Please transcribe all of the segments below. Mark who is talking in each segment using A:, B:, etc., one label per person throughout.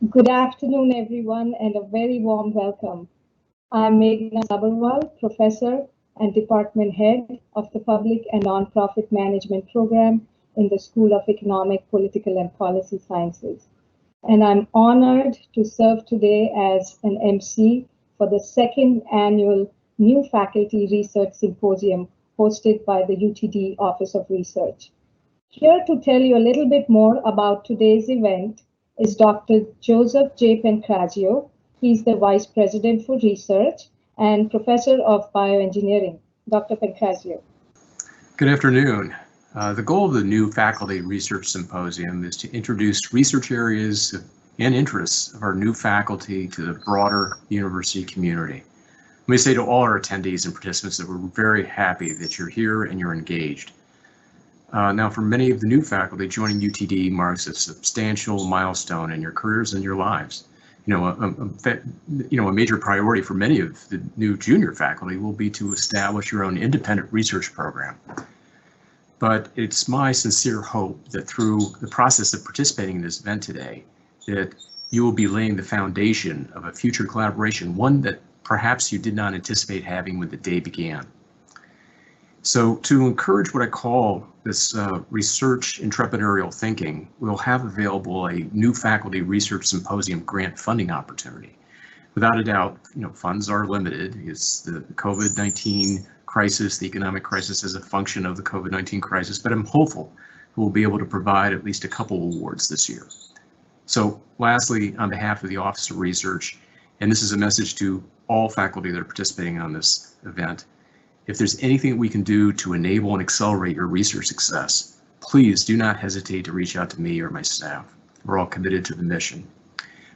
A: Good afternoon, everyone, and a very warm welcome. I'm Meghna Sabharwal, Professor and Department Head of the Public and Nonprofit Management Program in the School of Economic, Political, and Policy Sciences. And I'm honored to serve today as an MC for the second annual New Faculty Research Symposium hosted by the UTD Office of Research. Here to tell you a little bit more about today's event is Dr. Joseph J. Pancrazio. He's the Vice President for Research and Professor of Bioengineering. Dr. Pancrazio.
B: Good afternoon. The goal of the New Faculty Research Symposium is to introduce research areas and interests of our new faculty to the broader university community. Let me say to all our attendees and participants that we're very happy that you're here and you're engaged. Now, for many of the new faculty, joining UTD marks a substantial milestone in your careers and your lives. A major priority for many of the new junior faculty will be to establish your own independent research program. But it's my sincere hope that through the process of participating in this event today, that you will be laying the foundation of a future collaboration, one that perhaps you did not anticipate having when the day began. So to encourage what I call this research entrepreneurial thinking, we'll have available a New Faculty Research Symposium grant funding opportunity. Without a doubt, funds are limited. It's the COVID-19 crisis, the economic crisis as a function of the COVID-19 crisis, but I'm hopeful we'll be able to provide at least a couple awards this year. So lastly, on behalf of the Office of Research, and this is a message to all faculty that are participating on this event, if there's anything we can do to enable and accelerate your research success, please do not hesitate to reach out to me or my staff. We're all committed to the mission.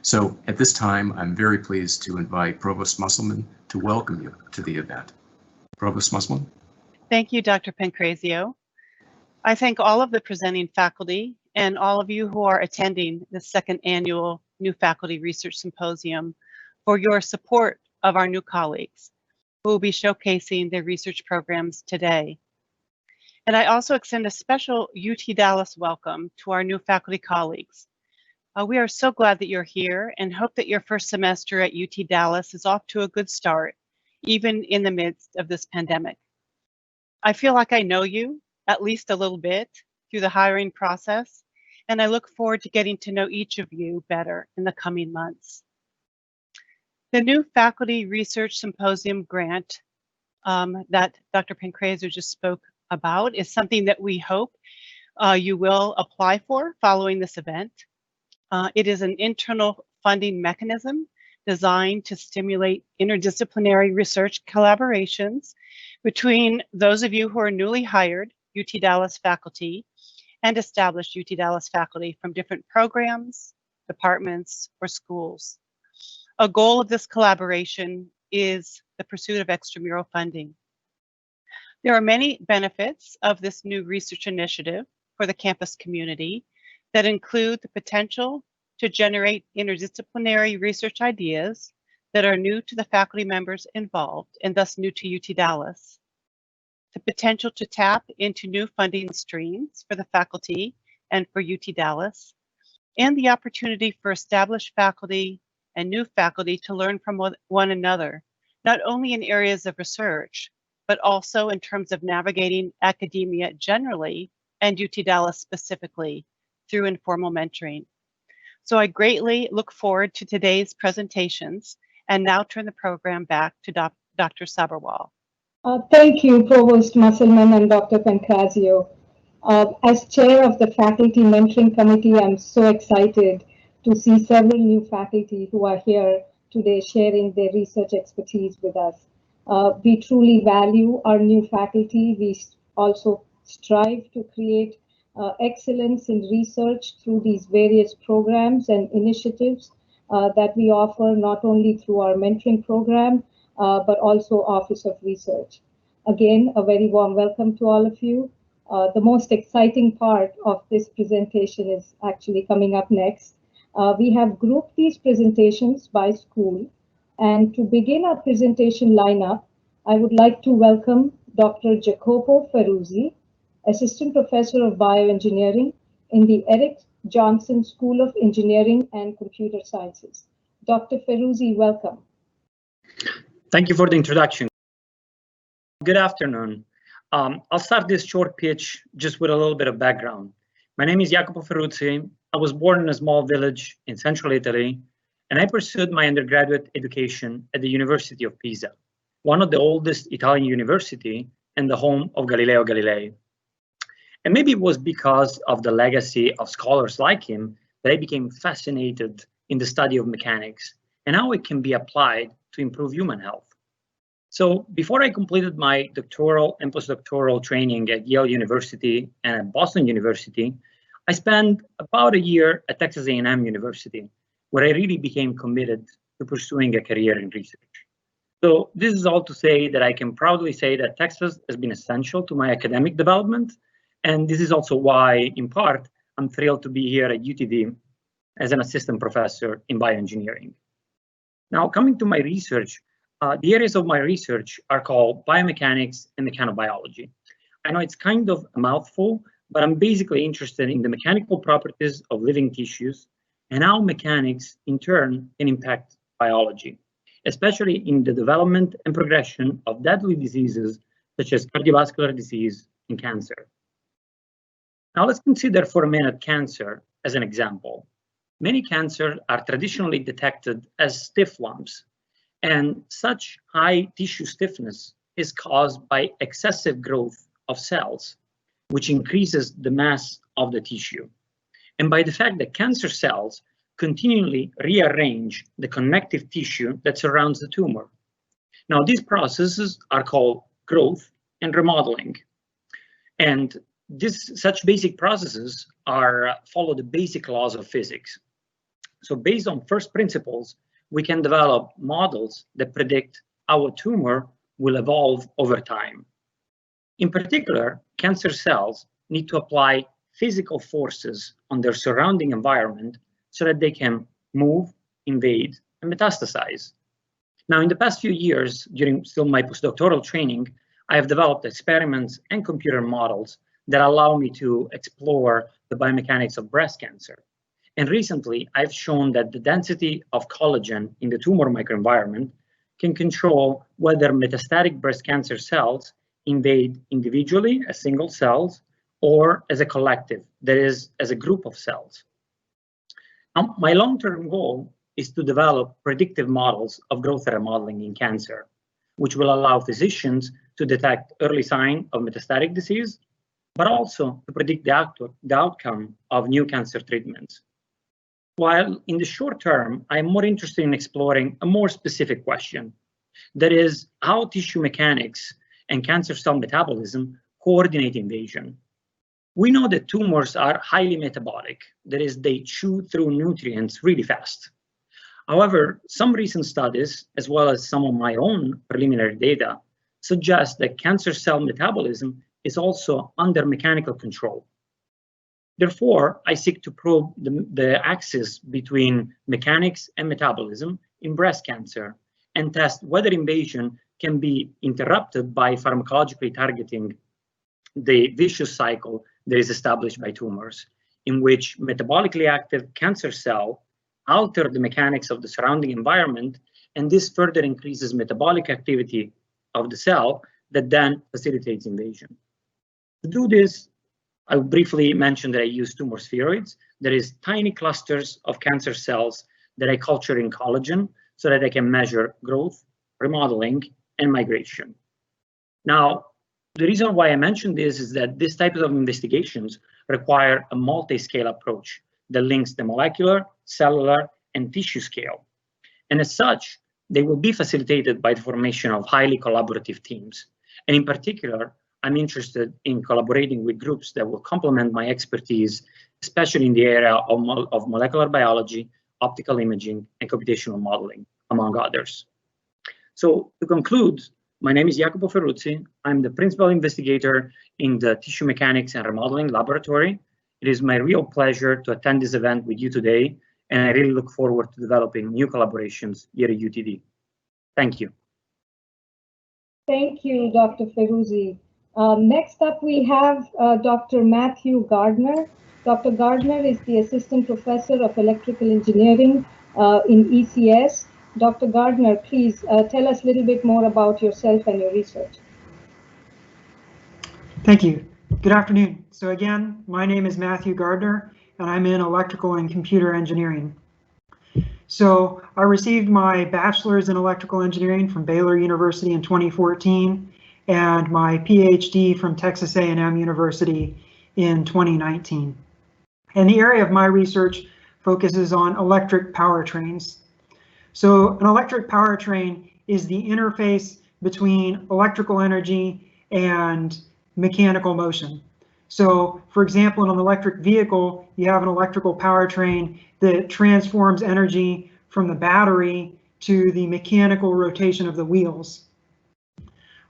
B: So at this time, I'm very pleased to invite Provost Musselman to welcome you to the event. Provost Musselman.
C: Thank you, Dr. Pancrazio. I thank all of the presenting faculty and all of you who are attending the second annual New Faculty Research Symposium for your support of our new colleagues who will be showcasing their research programs today. And I also extend a special UT Dallas welcome to our new faculty colleagues. We are so glad that you're here and hope that your first semester at UT Dallas is off to a good start, even in the midst of this pandemic. I feel like I know you at least a little bit through the hiring process, and I look forward to getting to know each of you better in the coming months. The New Faculty Research Symposium grant that Dr. Pancrazio just spoke about is something that we hope you will apply for following this event. It is an internal funding mechanism designed to stimulate interdisciplinary research collaborations between those of you who are newly hired UT Dallas faculty and established UT Dallas faculty from different programs, departments, or schools. A goal of this collaboration is the pursuit of extramural funding. There are many benefits of this new research initiative for the campus community that include the potential to generate interdisciplinary research ideas that are new to the faculty members involved and thus new to UT Dallas, the potential to tap into new funding streams for the faculty and for UT Dallas, and the opportunity for established faculty and new faculty to learn from one another, not only in areas of research, but also in terms of navigating academia generally and UT Dallas specifically through informal mentoring. So I greatly look forward to today's presentations and now turn the program back to Dr. Sabharwal.
A: Thank you, Provost Musselman and Dr. Pancrazio. As chair of the Faculty Mentoring Committee, I'm so excited to see several new faculty who are here today sharing their research expertise with us. We truly value our new faculty. We also strive to create excellence in research through these various programs and initiatives that we offer not only through our mentoring program, but also Office of Research. Again, a very warm welcome to all of you. The most exciting part of this presentation is actually coming up next. We have grouped these presentations by school, and to begin our presentation lineup, I would like to welcome Dr. Jacopo Ferruzzi, Assistant Professor of Bioengineering in the Johnson School of Engineering and Computer Sciences. Dr. Ferruzzi, welcome.
D: Thank you for the introduction. Good afternoon. I'll start this short pitch just with a little bit of background. My name is Jacopo Ferruzzi. I was born in a small village in central Italy, and I pursued my undergraduate education at the University of Pisa, one of the oldest Italian universities and the home of Galileo Galilei. And maybe it was because of the legacy of scholars like him that I became fascinated in the study of mechanics and how it can be applied to improve human health. So before I completed my doctoral and postdoctoral training at Yale University and at Boston University, I spent about a year at Texas A&M University, where I really became committed to pursuing a career in research. So this is all to say that I can proudly say that Texas has been essential to my academic development. And this is also why, in part, I'm thrilled to be here at UTD as an assistant professor in bioengineering. Now, coming to my research, the areas of my research are called biomechanics and mechanobiology. I know it's kind of a mouthful, but I'm basically interested in the mechanical properties of living tissues and how mechanics, in turn, can impact biology, especially in the development and progression of deadly diseases such as cardiovascular disease and cancer. Now let's consider for a minute cancer as an example. Many cancers are traditionally detected as stiff lumps, and such high tissue stiffness is caused by excessive growth of cells, which increases the mass of the tissue, and by the fact that cancer cells continually rearrange the connective tissue that surrounds the tumor. Now, these processes are called growth and remodeling, and such basic processes follow the basic laws of physics. So based on first principles, we can develop models that predict how a tumor will evolve over time. In particular, cancer cells need to apply physical forces on their surrounding environment so that they can move, invade, and metastasize. Now, in the past few years, during still my postdoctoral training, I have developed experiments and computer models that allow me to explore the biomechanics of breast cancer. And recently, I've shown that the density of collagen in the tumor microenvironment can control whether metastatic breast cancer cells invade individually as single cells or as a collective, that is, as a group of cells. Now, my long-term goal is to develop predictive models of growth and remodeling in cancer, which will allow physicians to detect early signs of metastatic disease, but also to predict the outcome of new cancer treatments. While in the short term, I'm more interested in exploring a more specific question, that is how tissue mechanics and cancer cell metabolism coordinate invasion. We know that tumors are highly metabolic, that is, they chew through nutrients really fast. However, some recent studies, as well as some of my own preliminary data, suggest that cancer cell metabolism is also under mechanical control. Therefore, I seek to probe the axis between mechanics and metabolism in breast cancer and test whether invasion can be interrupted by pharmacologically targeting the vicious cycle that is established by tumors, in which metabolically active cancer cells alter the mechanics of the surrounding environment, and this further increases metabolic activity of the cell that then facilitates invasion. To do this, I will briefly mention that I use tumor spheroids. That is tiny clusters of cancer cells that I culture in collagen so that I can measure growth, remodeling, and migration. Now, the reason why I mention this is that this type of investigations require a multi-scale approach that links the molecular, cellular, and tissue scale. And as such, they will be facilitated by the formation of highly collaborative teams. And in particular, I'm interested in collaborating with groups that will complement my expertise, especially in the area of molecular biology, optical imaging, and computational modeling, among others. So to conclude, my name is Jacopo Ferruzzi. I'm the principal investigator in the Tissue Mechanics and Remodeling Laboratory. It is my real pleasure to attend this event with you today, and I really look forward to developing new collaborations here at UTD. Thank you.
A: Thank you, Dr. Ferruzzi. Next up, we have Dr. Matthew Gardner, Dr. Gardner is the Assistant Professor of Electrical Engineering in ECS. Dr. Gardner, please tell us a little bit more about yourself and your research.
E: Thank you. Good afternoon. So again, my name is Matthew Gardner, and I'm in electrical and computer engineering. So I received my bachelor's in electrical engineering from Baylor University in 2014 and my PhD from Texas A&M University in 2019. And the area of my research focuses on electric powertrains. So an electric powertrain is the interface between electrical energy and mechanical motion. So for example, in an electric vehicle, you have an electrical powertrain that transforms energy from the battery to the mechanical rotation of the wheels.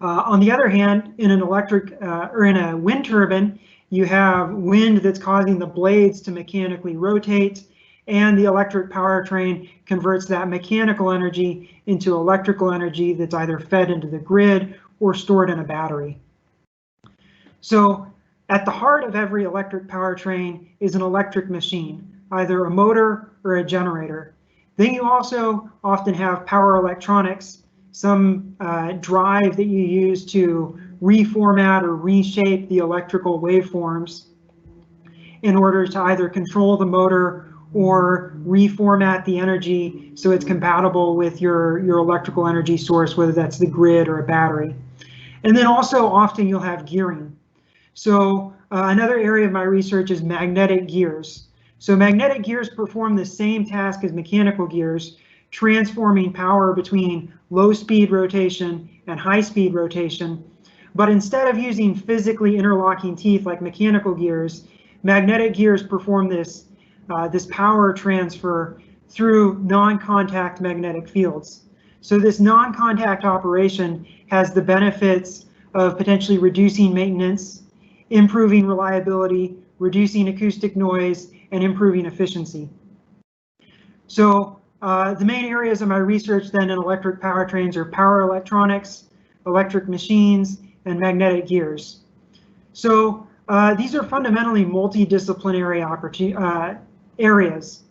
E: On the other hand, in an in a wind turbine, you have wind that's causing the blades to mechanically rotate, and the electric powertrain converts that mechanical energy into electrical energy that's either fed into the grid or stored in a battery. So at the heart of every electric powertrain is an electric machine, either a motor or a generator. Then you also often have power electronics, some drive that you use to reformat or reshape the electrical waveforms in order to either control the motor or reformat the energy so it's compatible with your electrical energy source, whether that's the grid or a battery. And then also often you'll have gearing. So another area of my research is magnetic gears. So magnetic gears perform the same task as mechanical gears, transforming power between low speed rotation and high speed rotation. But instead of using physically interlocking teeth like mechanical gears, magnetic gears perform this power transfer through non-contact magnetic fields. So this non-contact operation has the benefits of potentially reducing maintenance, improving reliability, reducing acoustic noise, and improving efficiency. So the main areas of my research then in electric powertrains are power electronics, electric machines, and magnetic gears. So these are fundamentally multidisciplinary areas.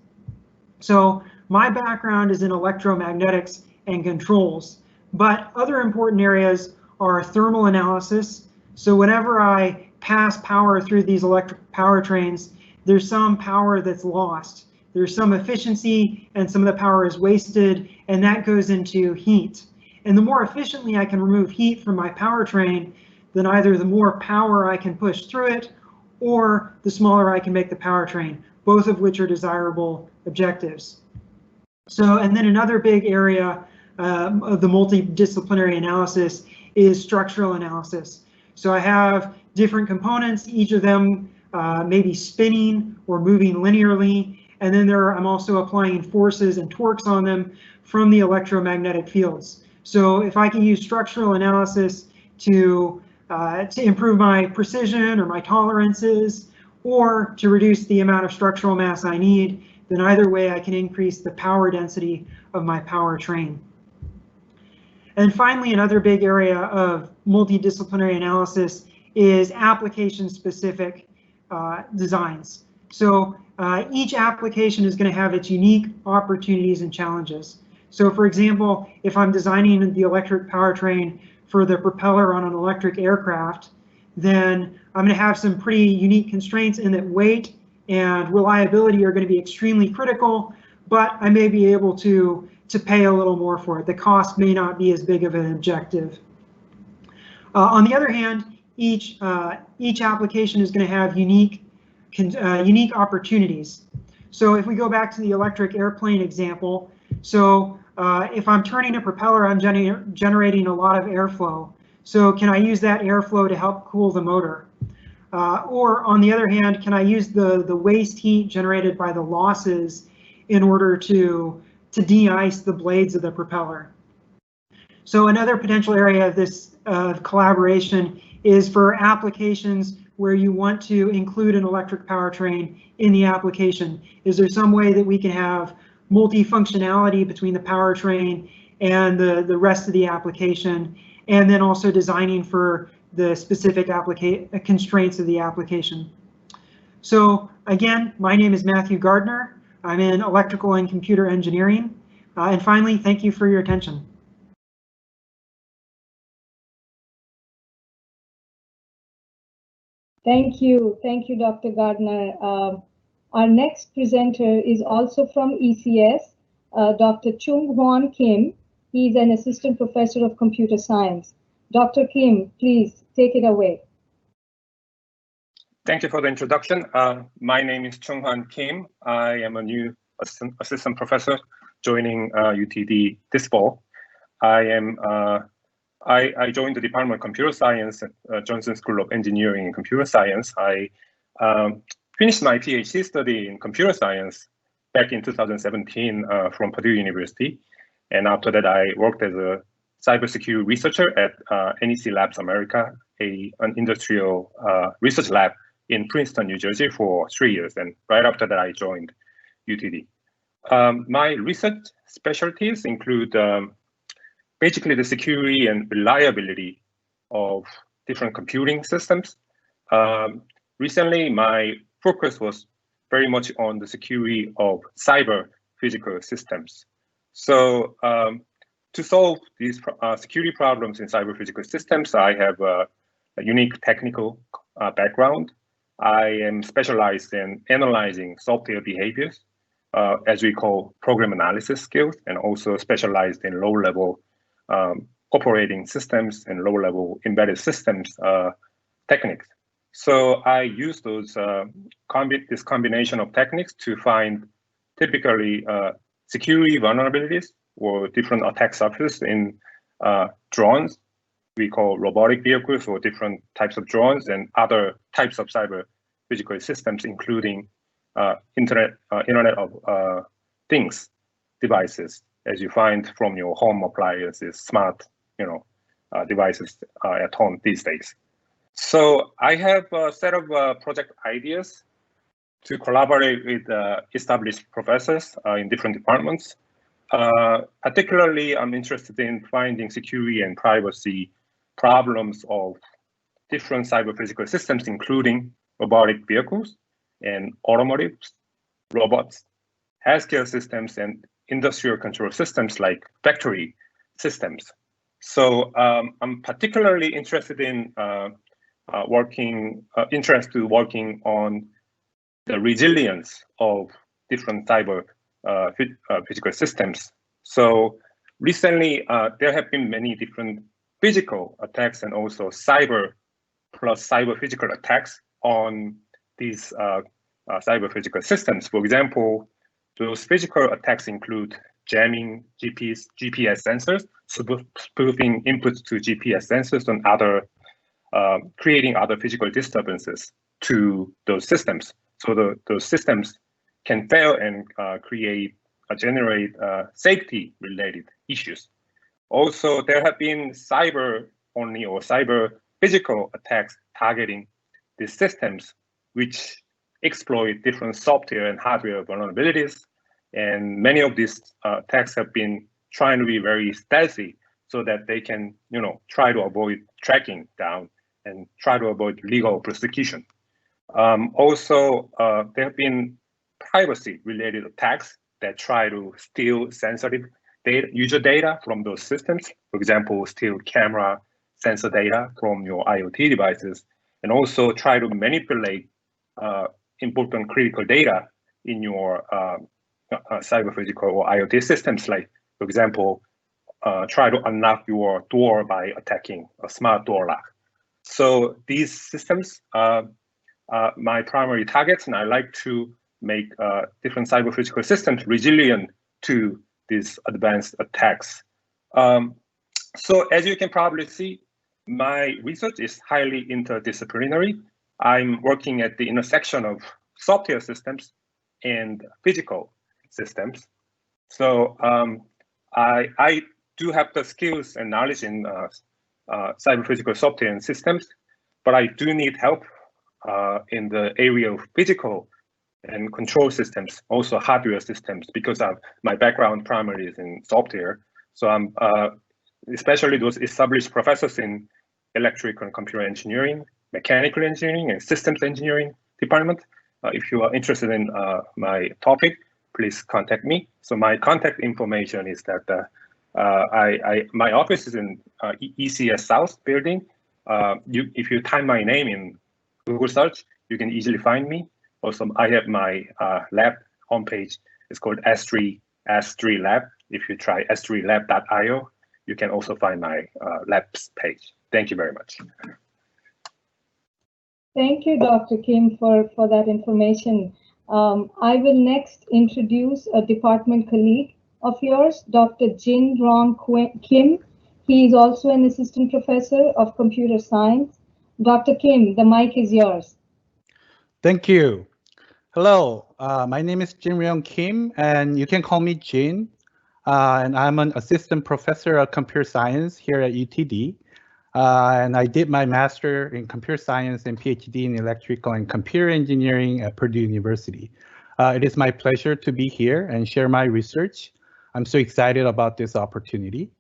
E: So my background is in electromagnetics and controls, but other important areas are thermal analysis. So whenever I pass power through these electric powertrains, there's some power that's lost. There's some efficiency and some of the power is wasted, and that goes into heat. And the more efficiently I can remove heat from my powertrain, then either the more power I can push through it or the smaller I can make the powertrain, both of which are desirable objectives. So, and then another big area of the multidisciplinary analysis is structural analysis. So I have different components, each of them maybe spinning or moving linearly, and then I'm also applying forces and torques on them from the electromagnetic fields. So if I can use structural analysis to improve my precision or my tolerances, or to reduce the amount of structural mass I need, then either way I can increase the power density of my powertrain. And finally, another big area of multidisciplinary analysis is application-specific designs. So each application is going to have its unique opportunities and challenges. So for example, if I'm designing the electric powertrain for the propeller on an electric aircraft, then I'm going to have some pretty unique constraints in that weight and reliability are going to be extremely critical, but I may be able to pay a little more for it. The cost may not be as big of an objective. On the other hand, each application is going to have unique opportunities. So if we go back to the electric airplane example, so if I'm turning a propeller, I'm generating a lot of airflow. So can I use that airflow to help cool the motor? Or on the other hand, can I use the waste heat generated by the losses in order to de-ice the blades of the propeller? So another potential area of this collaboration is for applications where you want to include an electric powertrain in the application. Is there some way that we can have multifunctionality between the powertrain and the rest of the application, and then also designing for the specific constraints of the application? So again, my name is Matthew Gardner. I'm in electrical and computer engineering. And finally, thank you for your attention.
A: Thank you, Dr. Gardner. Our next presenter is also from ECS, Dr. Chung Hwan Kim. He's an assistant professor of computer science. Dr. Kim, please take it away.
F: Thank you for the introduction. My name is Chung Hwan Kim. I am a new assistant professor joining UTD this fall. I joined the Department of Computer Science at Johnson School of Engineering and Computer Science. I finished my PhD study in computer science back in 2017 from Purdue University. And after that, I worked as a cybersecurity researcher at NEC Labs America, an industrial research lab in Princeton, New Jersey for 3 years. And right after that, I joined UTD. My research specialties include basically the security and reliability of different computing systems. Recently, my focus was very much on the security of cyber physical systems. So to solve these security problems in cyber physical systems, I have a unique technical background. I am specialized in analyzing software behaviors, as we call program analysis skills, and also specialized in low-level operating systems and low-level embedded systems techniques. So I use those this combination of techniques to find typically security vulnerabilities or different attack surfaces in drones. We call robotic vehicles or different types of drones and other types of cyber physical systems, including Internet of Things devices, as you find from your home appliances, smart, devices at home these days. So I have a set of project ideas to collaborate with established professors in different departments. Particularly, I'm interested in finding security and privacy problems of different cyber physical systems, including robotic vehicles and automotives, robots, healthcare systems, and industrial control systems like factory systems. So I'm particularly interested in working on the resilience of different cyber physical systems. So recently, there have been many different physical attacks and also cyber plus cyber physical attacks on these cyber physical systems. For example, those physical attacks include jamming GPS sensors, spoofing inputs to GPS sensors, and creating other physical disturbances to those systems. So those systems can fail and generate safety-related issues. Also, there have been cyber-only or cyber-physical attacks targeting these systems, which exploit different software and hardware vulnerabilities. And many of these attacks have been trying to be very stealthy so that they can, try to avoid tracking down and try to avoid legal prosecution. Also, there have been privacy-related attacks that try to steal sensitive user data from those systems. For example, steal camera sensor data from your IoT devices, and also try to manipulate important critical data in your cyber physical or IoT systems. Like, for example, try to unlock your door by attacking a smart door lock. So these systems are my primary targets, and I like to make different cyber physical systems resilient to these advanced attacks. So as you can probably see, my research is highly interdisciplinary. I'm working at the intersection of software systems and physical systems. So I do have the skills and knowledge in cyber physical software and systems, but I do need help in the area of physical and control systems, also hardware systems, because my background primarily is in software. So I'm especially those established professors in electrical and computer engineering, mechanical engineering, and systems engineering department. if you are interested in my topic, please contact me. So my contact information is that my office is in ECS South building. If you type my name in Google search, you can easily find me. Also, I have my lab homepage. It's called S3 Lab. If you try s3lab.io, you can also find my labs page. Thank you very much.
A: Thank you, Dr. Kim, for that information. I will next introduce a department colleague of yours, Dr. Jin Ryong Kim. He is also an assistant professor of computer science. Dr. Kim, the mic is yours.
G: Thank you. Hello, my name is Jin Ryong Kim, and you can call me Jin. And I'm an assistant professor of computer science here at UTD. And I did my master in computer science and PhD in electrical and computer engineering at Purdue University. It is my pleasure to be here and share my research. I'm so excited about this opportunity.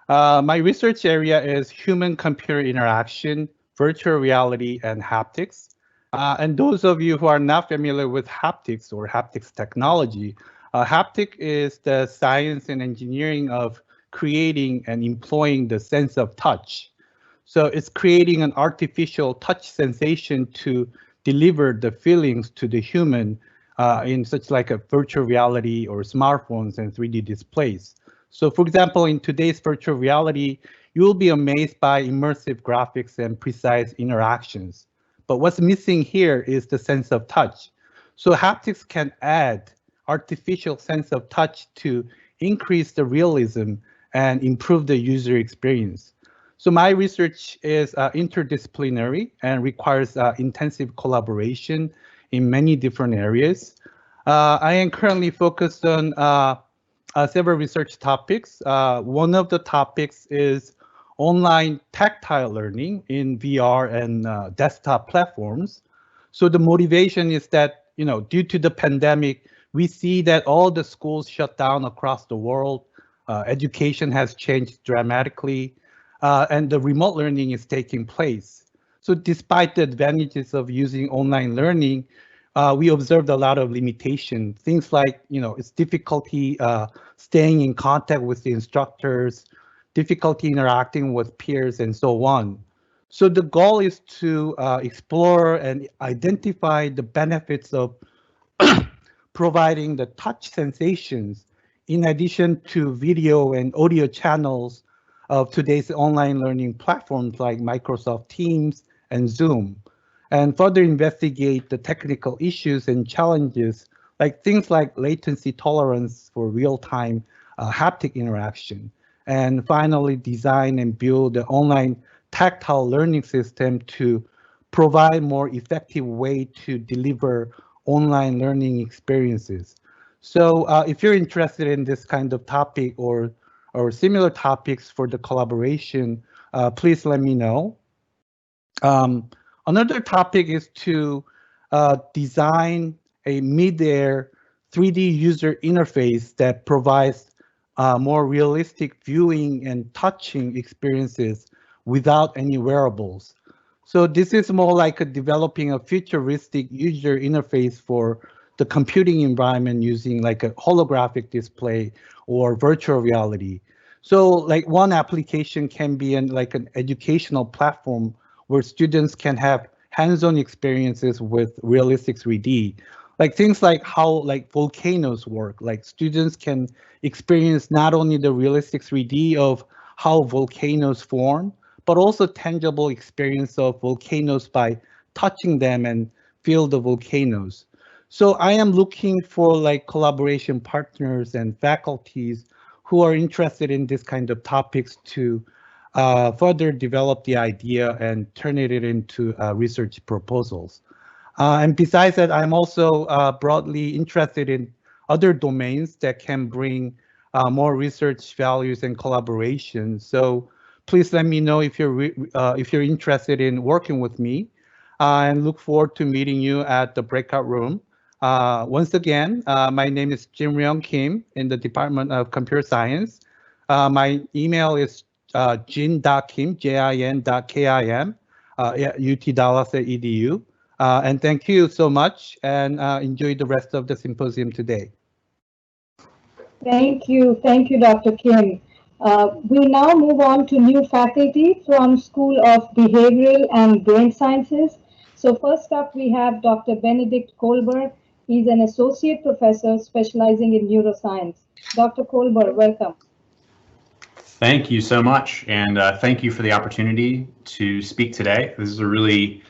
G: My research area is human-computer interaction, virtual reality, and haptics. And those of you who are not familiar with haptics or haptics technology, haptic is the science and engineering of creating and employing the sense of touch. So it's creating an artificial touch sensation to deliver the feelings to the human in such like a virtual reality or smartphones and 3D displays. So for example, in today's virtual reality, you will be amazed by immersive graphics and precise interactions. But what's missing here is the sense of touch. So haptics can add artificial sense of touch to increase the realism and improve the user experience. So my research is interdisciplinary and requires intensive collaboration in many different areas. I am currently focused on several research topics. One of the topics is online tactile learning in VR and desktop platforms. So the motivation is that, due to the pandemic, we see that all the schools shut down across the world. Education has changed dramatically, and the remote learning is taking place. So despite the advantages of using online learning, we observed a lot of limitations. Things like, it's difficulty staying in contact with the instructors, difficulty interacting with peers, and so on. So the goal is to explore and identify the benefits of providing the touch sensations in addition to video and audio channels of today's online learning platforms like Microsoft Teams and Zoom, and further investigate the technical issues and challenges like things like latency tolerance for real-time haptic interaction, and finally design and build the online tactile learning system to provide more effective way to deliver online learning experiences. So if you're interested in this kind of topic or similar topics for the collaboration, please let me know. Another topic is to design a mid-air 3D user interface that provides more realistic viewing and touching experiences without any wearables. So this is more like developing a futuristic user interface for the computing environment using like a holographic display or virtual reality. So like one application can be like an educational platform where students can have hands-on experiences with realistic 3D. Like things like how like volcanoes work, like students can experience not only the realistic 3D of how volcanoes form, but also tangible experience of volcanoes by touching them and feel the volcanoes. So I am looking for like collaboration partners and faculties who are interested in this kind of topics to further develop the idea and turn it into research proposals. And besides that, I'm also broadly interested in other domains that can bring more research values and collaboration. So please let me know if you're interested in working with me, and look forward to meeting you at the breakout room. Once again, my name is Jin Ryong Kim in the Department of Computer Science. My email is jin.kim, jin.kim, at ut.dallas.edu. And thank you so much, and enjoy the rest of the symposium today.
A: Thank you, Dr. Kim. We now move on to new faculty from School of Behavioral and Brain Sciences. So first up, we have Dr. Benedict Kolber. He's an associate professor specializing in neuroscience. Dr. Kolber, welcome.
H: Thank you so much, and thank you for the opportunity to speak today. This is a really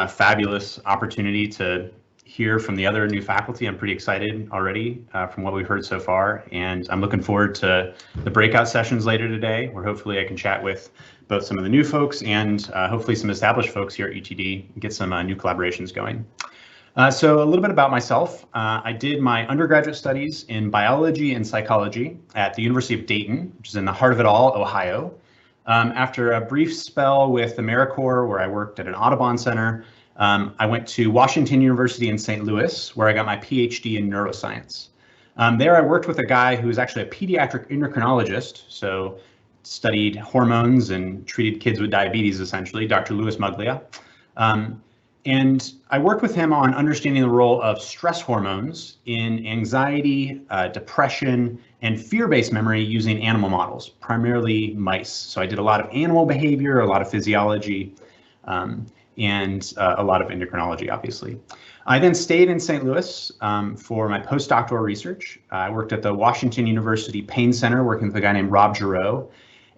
H: fabulous opportunity to hear from the other new faculty. I'm pretty excited already from what we've heard so far, and I'm looking forward to the breakout sessions later today, where hopefully I can chat with both some of the new folks and hopefully some established folks here at UTD and get some new collaborations going. So a little bit about myself. I did my undergraduate studies in biology and psychology at the University of Dayton, which is in the heart of it all, Ohio. After a brief spell with AmeriCorps, where I worked at an Audubon Center, I went to Washington University in St. Louis, where I got my PhD in neuroscience. There I worked with a guy who was actually a pediatric endocrinologist, so studied hormones and treated kids with diabetes, essentially, Dr. Louis Muglia. And I worked with him on understanding the role of stress hormones in anxiety, depression, and fear-based memory using animal models, primarily mice. So I did a lot of animal behavior, a lot of physiology, and a lot of endocrinology, obviously. I then stayed in St. Louis for my postdoctoral research. I worked at the Washington University Pain Center, working with a guy named Rob Giroux.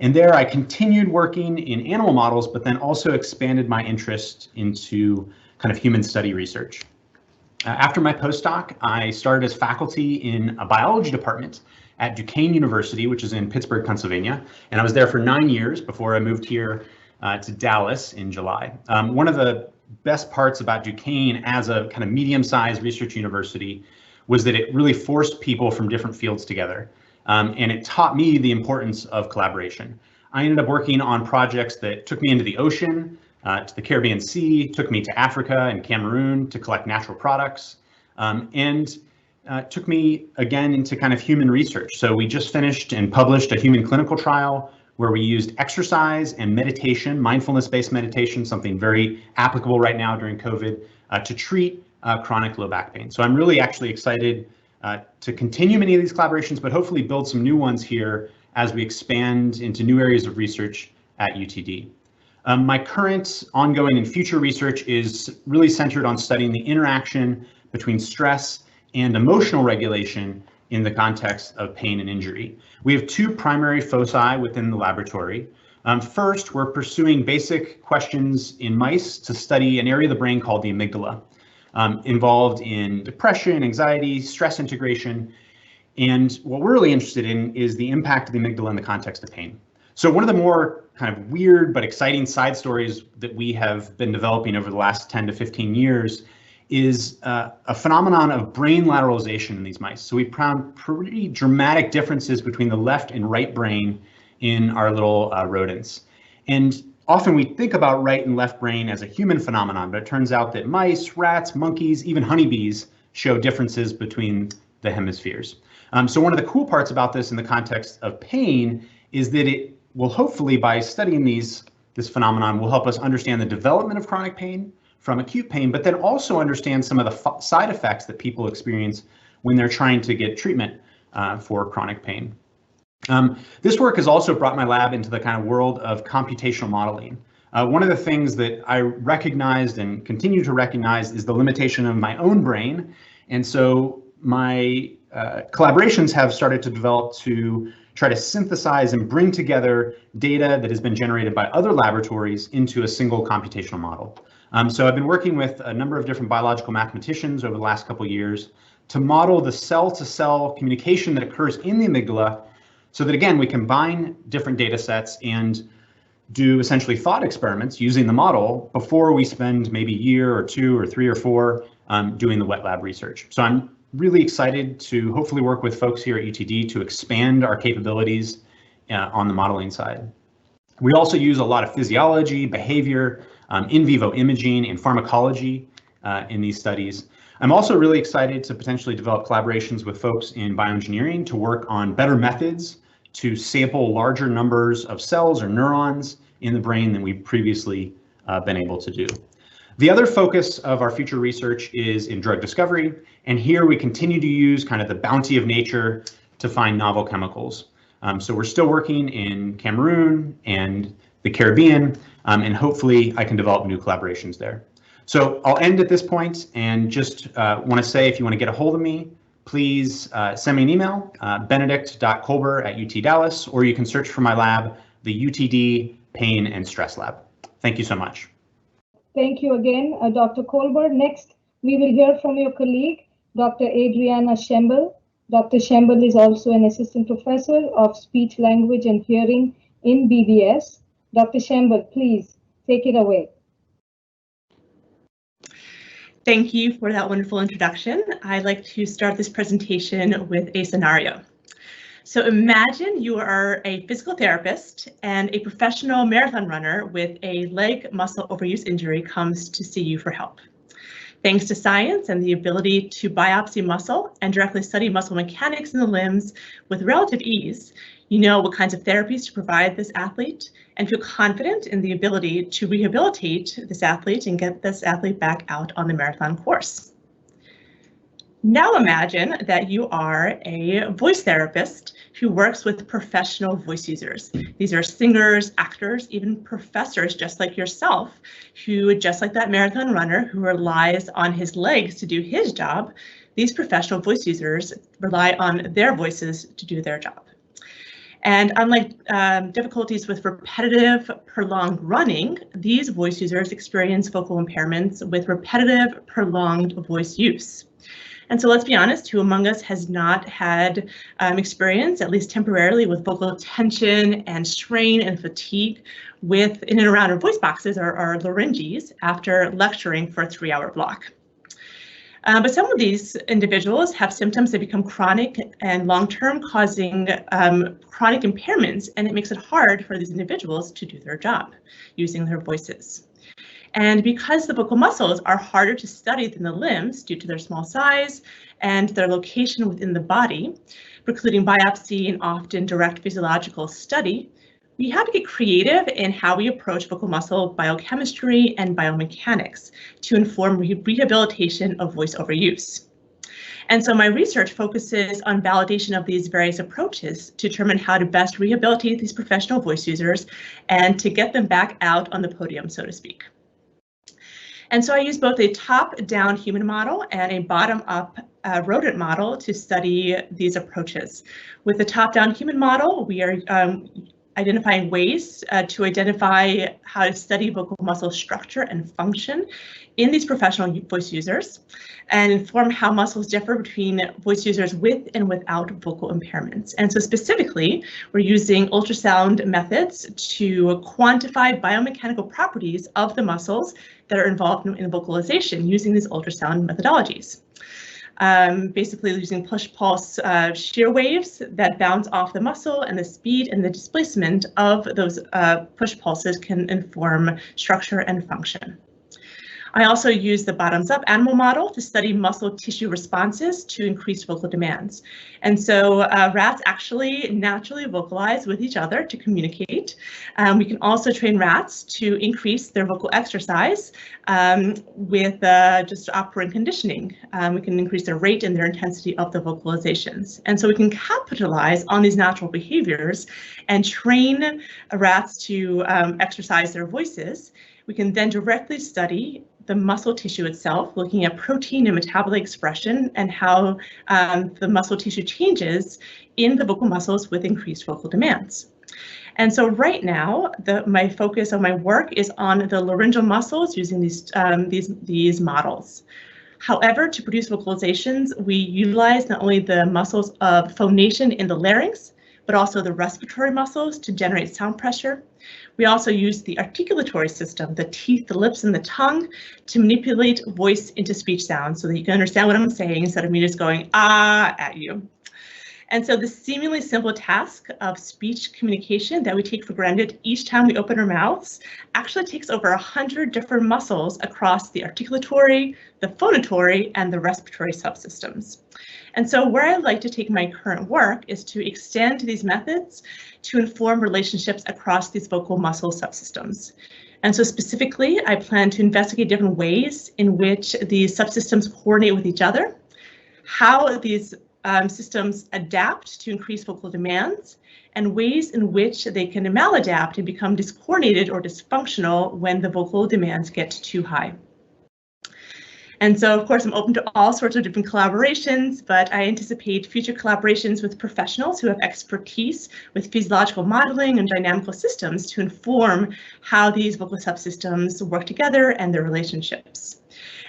H: And there I continued working in animal models, but then also expanded my interest into kind of human study research. After my postdoc, I started as faculty in a biology department at Duquesne University, which is in Pittsburgh, Pennsylvania. And I was there for 9 years before I moved here to Dallas in July. One of the best parts about Duquesne as a kind of medium-sized research university was that it really forced people from different fields together. And it taught me the importance of collaboration. I ended up working on projects that took me into the ocean, to the Caribbean Sea, took me to Africa and Cameroon to collect natural products, and took me again into kind of human research. So we just finished and published a human clinical trial where we used exercise and meditation, mindfulness-based meditation, something very applicable right now during COVID, to treat chronic low back pain. So I'm really actually excited to continue many of these collaborations, but hopefully build some new ones here as we expand into new areas of research at UTD. My current ongoing and future research is really centered on studying the interaction between stress and emotional regulation in the context of pain and injury. We have two primary foci within the laboratory. First, we're pursuing basic questions in mice to study an area of the brain called the amygdala, involved in depression, anxiety, stress integration. And what we're really interested in is the impact of the amygdala in the context of pain. So one of the more kind of weird but exciting side stories that we have been developing over the last 10 to 15 years is a phenomenon of brain lateralization in these mice. So we found pretty dramatic differences between the left and right brain in our little rodents. And often we think about right and left brain as a human phenomenon, but it turns out that mice, rats, monkeys, even honeybees show differences between the hemispheres. So one of the cool parts about this in the context of pain is that it will hopefully, by studying this phenomenon, will help us understand the development of chronic pain from acute pain, but then also understand some of the side effects that people experience when they're trying to get treatment for chronic pain. This work has also brought my lab into the kind of world of computational modeling. One of the things that I recognized and continue to recognize is the limitation of my own brain. And so my collaborations have started to develop to try to synthesize and bring together data that has been generated by other laboratories into a single computational model. So I've been working with a number of different biological mathematicians over the last couple of years to model the cell-to-cell communication that occurs in the amygdala so that, again, we combine different data sets and do essentially thought experiments using the model before we spend maybe a year or two or three or four doing the wet lab research. So I'm really excited to hopefully work with folks here at UTD to expand our capabilities on the modeling side. We also use a lot of physiology, behavior, in vivo imaging, and pharmacology in these studies. I'm also really excited to potentially develop collaborations with folks in bioengineering to work on better methods to sample larger numbers of cells or neurons in the brain than we've previously been able to do. The other focus of our future research is in drug discovery, and here we continue to use kind of the bounty of nature to find novel chemicals. So we're still working in Cameroon and the Caribbean, and hopefully I can develop new collaborations there. So I'll end at this point and just want to say, if you want to get a hold of me, please send me an email, benedict.kolber@UT Dallas, or you can search for my lab, the UTD Pain and Stress Lab. Thank you so much.
A: Thank you again, Dr. Kolber. Next, we will hear from your colleague, Dr. Adrianna Shembel. Dr. Shembel is also an assistant professor of speech, language, and hearing in BBS. Dr. Shembel, please take it away.
I: Thank you for that wonderful introduction. I'd like to start this presentation with a scenario. So imagine you are a physical therapist and a professional marathon runner with a leg muscle overuse injury comes to see you for help. Thanks to science and the ability to biopsy muscle and directly study muscle mechanics in the limbs with relative ease, you know what kinds of therapies to provide this athlete and feel confident in the ability to rehabilitate this athlete and get this athlete back out on the marathon course. Now imagine that you are a voice therapist who works with professional voice users. These are singers, actors, even professors just like yourself, who, just like that marathon runner who relies on his legs to do his job, these professional voice users rely on their voices to do their job. And unlike difficulties with repetitive, prolonged running, these voice users experience vocal impairments with repetitive, prolonged voice use. And so let's be honest, who among us has not had experience, at least temporarily, with vocal tension and strain and fatigue in and around our voice boxes or our larynges after lecturing for a 3-hour block? But some of these individuals have symptoms that become chronic and long-term, causing chronic impairments, and it makes it hard for these individuals to do their job using their voices. And because the vocal muscles are harder to study than the limbs due to their small size and their location within the body, precluding biopsy and often direct physiological study, we have to get creative in how we approach vocal muscle biochemistry and biomechanics to inform rehabilitation of voice overuse. And so my research focuses on validation of these various approaches to determine how to best rehabilitate these professional voice users and to get them back out on the podium, so to speak. And so I use both a top-down human model and a bottom-up rodent model to study these approaches. With the top-down human model, we are identifying ways to identify how to study vocal muscle structure and function in these professional voice users and inform how muscles differ between voice users with and without vocal impairments. And so specifically, we're using ultrasound methods to quantify biomechanical properties of the muscles that are involved in vocalization using these ultrasound methodologies. Basically using push pulse shear waves that bounce off the muscle, and the speed and the displacement of those push pulses can inform structure and function. I also use the bottoms-up animal model to study muscle tissue responses to increased vocal demands. And so rats actually naturally vocalize with each other to communicate. We can also train rats to increase their vocal exercise with just operant conditioning. We can increase their rate and their intensity of the vocalizations. And so we can capitalize on these natural behaviors and train rats to exercise their voices. We can then directly study the muscle tissue itself, looking at protein and metabolite expression and how the muscle tissue changes in the vocal muscles with increased vocal demands. And so right now, my focus of my work is on the laryngeal muscles using these models. However, to produce vocalizations, we utilize not only the muscles of phonation in the larynx, but also the respiratory muscles to generate sound pressure. We also use the articulatory system, the teeth, the lips, and the tongue, to manipulate voice into speech sounds so that you can understand what I'm saying instead of me just going ah at you. And so the seemingly simple task of speech communication that we take for granted each time we open our mouths actually takes over 100 different muscles across the articulatory, the phonatory, and the respiratory subsystems. And so where I'd like to take my current work is to extend these methods to inform relationships across these vocal muscle subsystems. And so specifically, I plan to investigate different ways in which these subsystems coordinate with each other, how these systems adapt to increase vocal demands, and ways in which they can maladapt and become discoordinated or dysfunctional when the vocal demands get too high. And so, of course, I'm open to all sorts of different collaborations, but I anticipate future collaborations with professionals who have expertise with physiological modeling and dynamical systems to inform how these vocal subsystems work together and their relationships.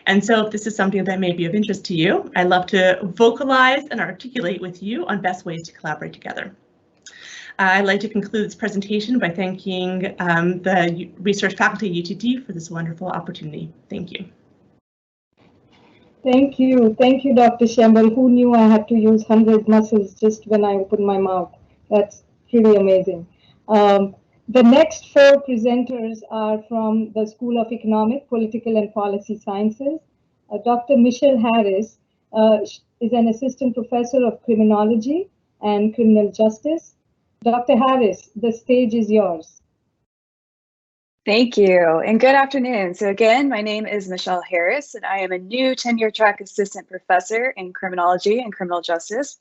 I: And so if this is something that may be of interest to you, I'd love to vocalize and articulate with you on best ways to collaborate together. I'd like to conclude this presentation by thanking the research faculty at UTD for this wonderful opportunity. Thank you.
A: Thank you, Dr. Shembel. Who knew I had to use 100 muscles just when I opened my mouth? That's pretty amazing. The next 4 presenters are from the School of Economic, Political, and Policy Sciences. Dr. Michelle Harris is an assistant professor of criminology and criminal justice. Dr. Harris, the stage is yours.
J: Thank you, and good afternoon. So again, my name is Michelle Harris, and I am a new tenure-track assistant professor in criminology and criminal justice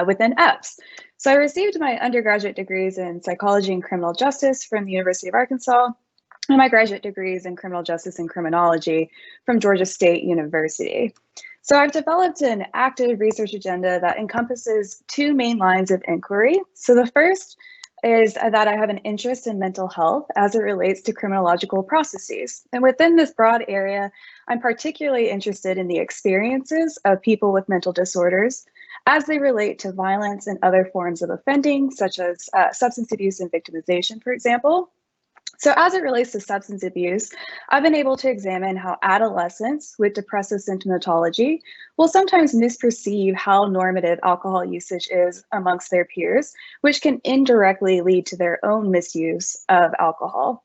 J: within EPS. So I received my undergraduate degrees in psychology and criminal justice from the University of Arkansas, and my graduate degrees in criminal justice and criminology from Georgia State University. So I've developed an active research agenda that encompasses 2 main lines of inquiry. So the first is that I have an interest in mental health as it relates to criminological processes. And within this broad area, I'm particularly interested in the experiences of people with mental disorders as they relate to violence and other forms of offending, such as substance abuse and victimization, for example. So as it relates to substance abuse, I've been able to examine how adolescents with depressive symptomatology will sometimes misperceive how normative alcohol usage is amongst their peers, which can indirectly lead to their own misuse of alcohol.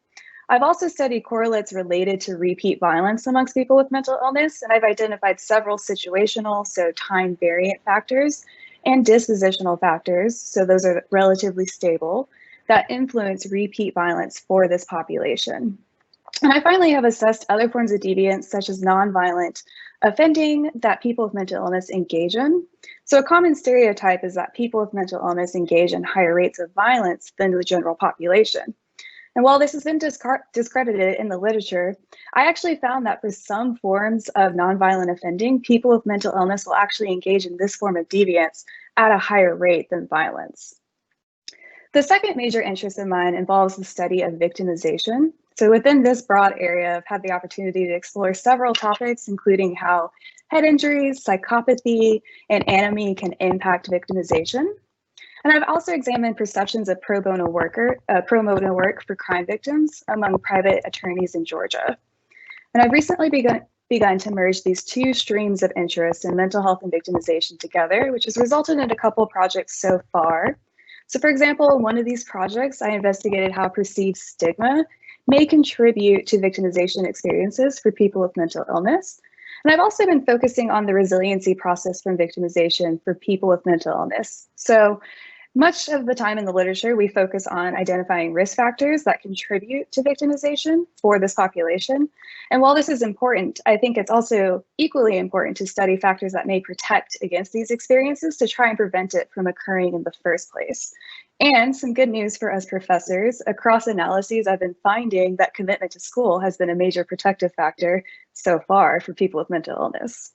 J: I've also studied correlates related to repeat violence amongst people with mental illness, and I've identified several situational, so time variant factors, and dispositional factors, so those are relatively stable, that influence repeat violence for this population. And I finally have assessed other forms of deviance, such as nonviolent offending that people with mental illness engage in. So a common stereotype is that people with mental illness engage in higher rates of violence than the general population. And while this has been discredited in the literature, I actually found that for some forms of nonviolent offending, people with mental illness will actually engage in this form of deviance at a higher rate than violence. The second major interest of mine involves the study of victimization. So within this broad area, I've had the opportunity to explore several topics, including how head injuries, psychopathy, and anomie can impact victimization. And I've also examined perceptions of pro bono work for crime victims among private attorneys in Georgia. And I've recently begun to merge these 2 streams of interest in mental health and victimization together, which has resulted in a couple projects so far. So for example, one of these projects, I investigated how perceived stigma may contribute to victimization experiences for people with mental illness. And I've also been focusing on the resiliency process from victimization for people with mental illness. So much of the time in the literature, we focus on identifying risk factors that contribute to victimization for this population. And while this is important, I think it's also equally important to study factors that may protect against these experiences to try and prevent it from occurring in the first place. And some good news for us professors, across analyses, I've been finding that commitment to school has been a major protective factor so far for people with mental illness.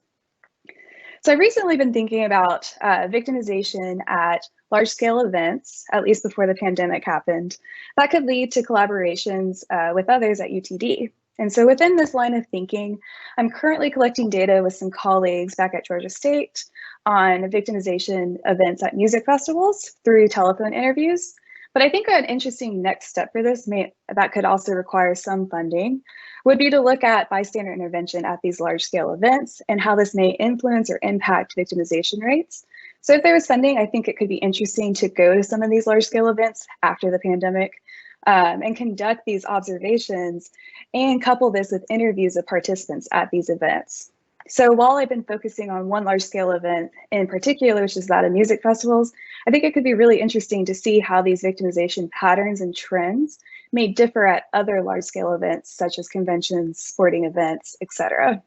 J: So I've recently been thinking about victimization at large-scale events, at least before the pandemic happened, that could lead to collaborations with others at UTD. And so within this line of thinking, I'm currently collecting data with some colleagues back at Georgia State on victimization events at music festivals through telephone interviews. But I think an interesting next step for this that could also require some funding would be to look at bystander intervention at these large-scale events and how this may influence or impact victimization rates. So if there was funding, I think it could be interesting to go to some of these large-scale events after the pandemic and conduct these observations and couple this with interviews of participants at these events. So while I've been focusing on one large-scale event in particular, which is that of music festivals, I think it could be really interesting to see how these victimization patterns and trends may differ at other large-scale events, such as conventions, sporting events, etc.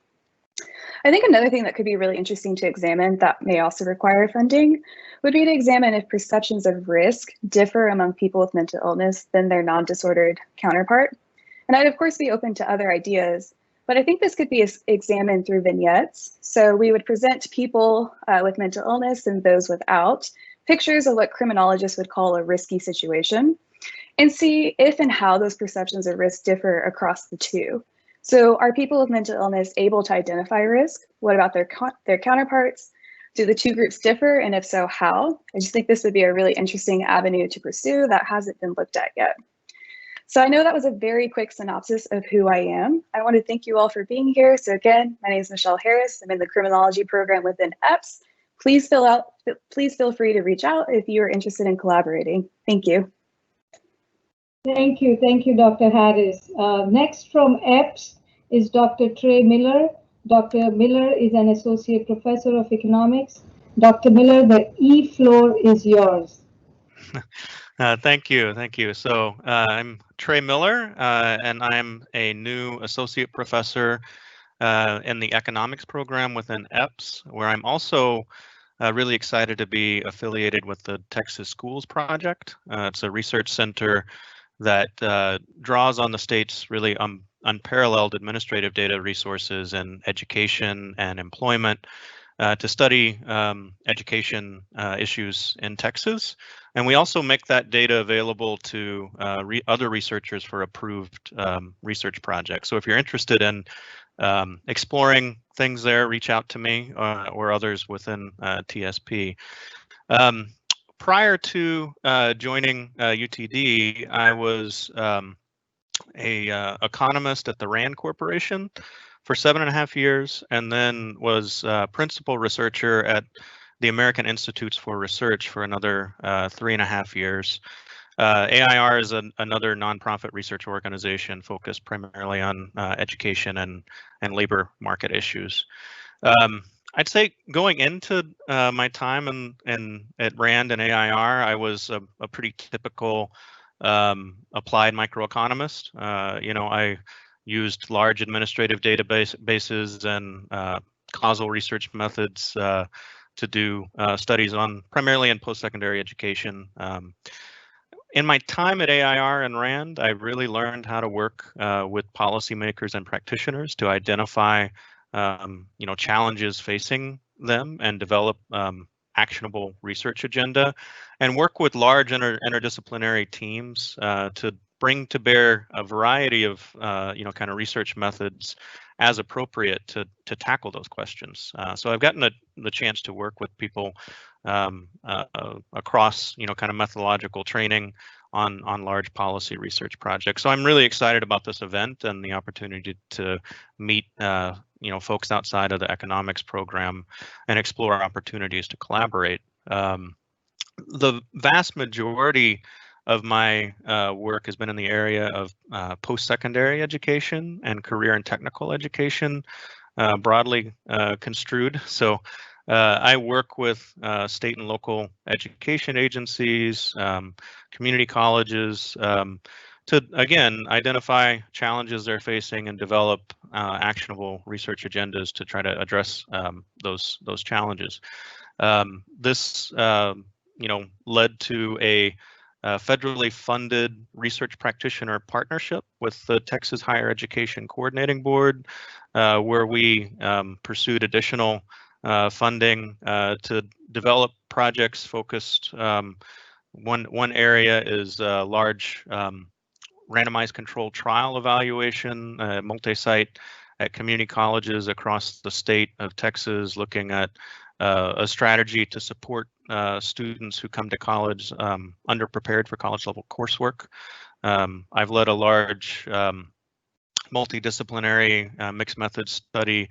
J: I think another thing that could be really interesting to examine that may also require funding would be to examine if perceptions of risk differ among people with mental illness than their non-disordered counterpart. And I'd of course be open to other ideas, but I think this could be examined through vignettes. So we would present people with mental illness and those without pictures of what criminologists would call a risky situation, and see if and how those perceptions of risk differ across the two. So are people with mental illness able to identify risk? What about their counterparts? Do the two groups differ? And if so, how? I just think this would be a really interesting avenue to pursue that hasn't been looked at yet. So I know that was a very quick synopsis of who I am. I want to thank you all for being here. So again, my name is Michelle Harris. I'm in the criminology program within EPS. Please feel free to reach out if you are interested in collaborating. Thank you.
A: Thank you, Dr. Harris. Next from EPS is Dr. Trey Miller. Dr. Miller is an associate professor of economics. Dr. Miller, the E floor is yours.
K: Thank you. So I'm Trey Miller, and I'm a new associate professor in the economics program within EPS, where I'm also really excited to be affiliated with the Texas Schools Project. It's a research center that draws on the state's really unparalleled administrative data resources in education and employment to study education issues in Texas. And we also make that data available to other researchers for approved research projects. So if you're interested in exploring things there, reach out to me or others within TSP. Prior to joining UTD, I was a economist at the RAND Corporation for 7.5 years, and then was principal researcher at the American Institutes for Research for another 3.5 years. AIR is another nonprofit research organization focused primarily on education and labor market issues. I'd say going into my time at RAND and AIR, I was a pretty typical applied microeconomist. I used large administrative databases and causal research methods to do studies on primarily in post-secondary education. In my time at AIR and RAND, I really learned how to work with policymakers and practitioners to identify challenges facing them and develop actionable research agenda, and work with large interdisciplinary teams to bring to bear a variety of kind of research methods as appropriate to tackle those questions. So I've gotten the chance to work with people across kind of methodological training on large policy research projects. So I'm really excited about this event and the opportunity to meet folks outside of the economics program and explore opportunities to collaborate. The vast majority of my work has been in the area of post-secondary education and career and technical education, broadly construed. So I work with state and local education agencies, community colleges, to, again, identify challenges they're facing and develop actionable research agendas to try to address those challenges. This led to a federally funded research practitioner partnership with the Texas Higher Education Coordinating Board, where we pursued additional funding to develop projects focused. One area is large randomized controlled trial evaluation, multi-site at community colleges across the state of Texas, looking at a strategy to support students who come to college underprepared for college level coursework. I've led a large multidisciplinary mixed methods study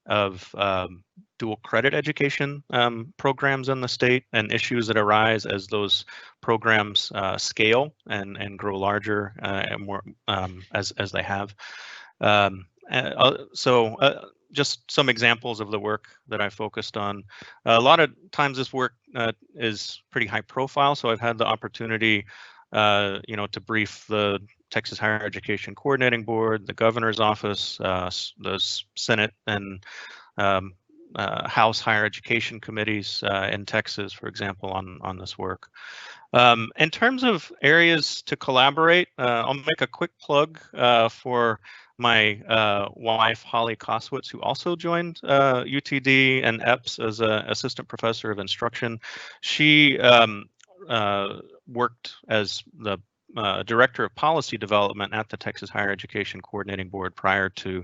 K: of dual credit education programs in the state and issues that arise as those programs scale and grow larger and more as they have. Just some examples of the work that I focused on. A lot of times this work is pretty high profile, so I've had the opportunity to brief the Texas Higher Education Coordinating Board, the Governor's Office, the Senate and House Higher Education Committees in Texas, for example, on this work. In terms of areas to collaborate, I'll make a quick plug for my wife, Holly Koswitz, who also joined UTD and EPS as an assistant professor of instruction. She worked as the director of policy development at the Texas Higher Education Coordinating Board prior to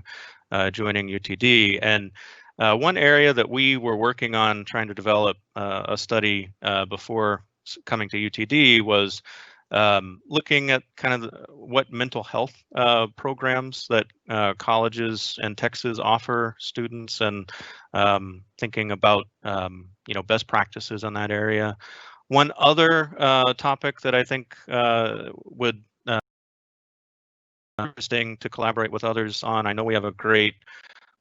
K: joining UTD. And one area that we were working on trying to develop a study before coming to UTD was looking at kind of what mental health programs that colleges in Texas offer students, and thinking about best practices in that area. One other topic that I think would be interesting to collaborate with others on, I know we have a great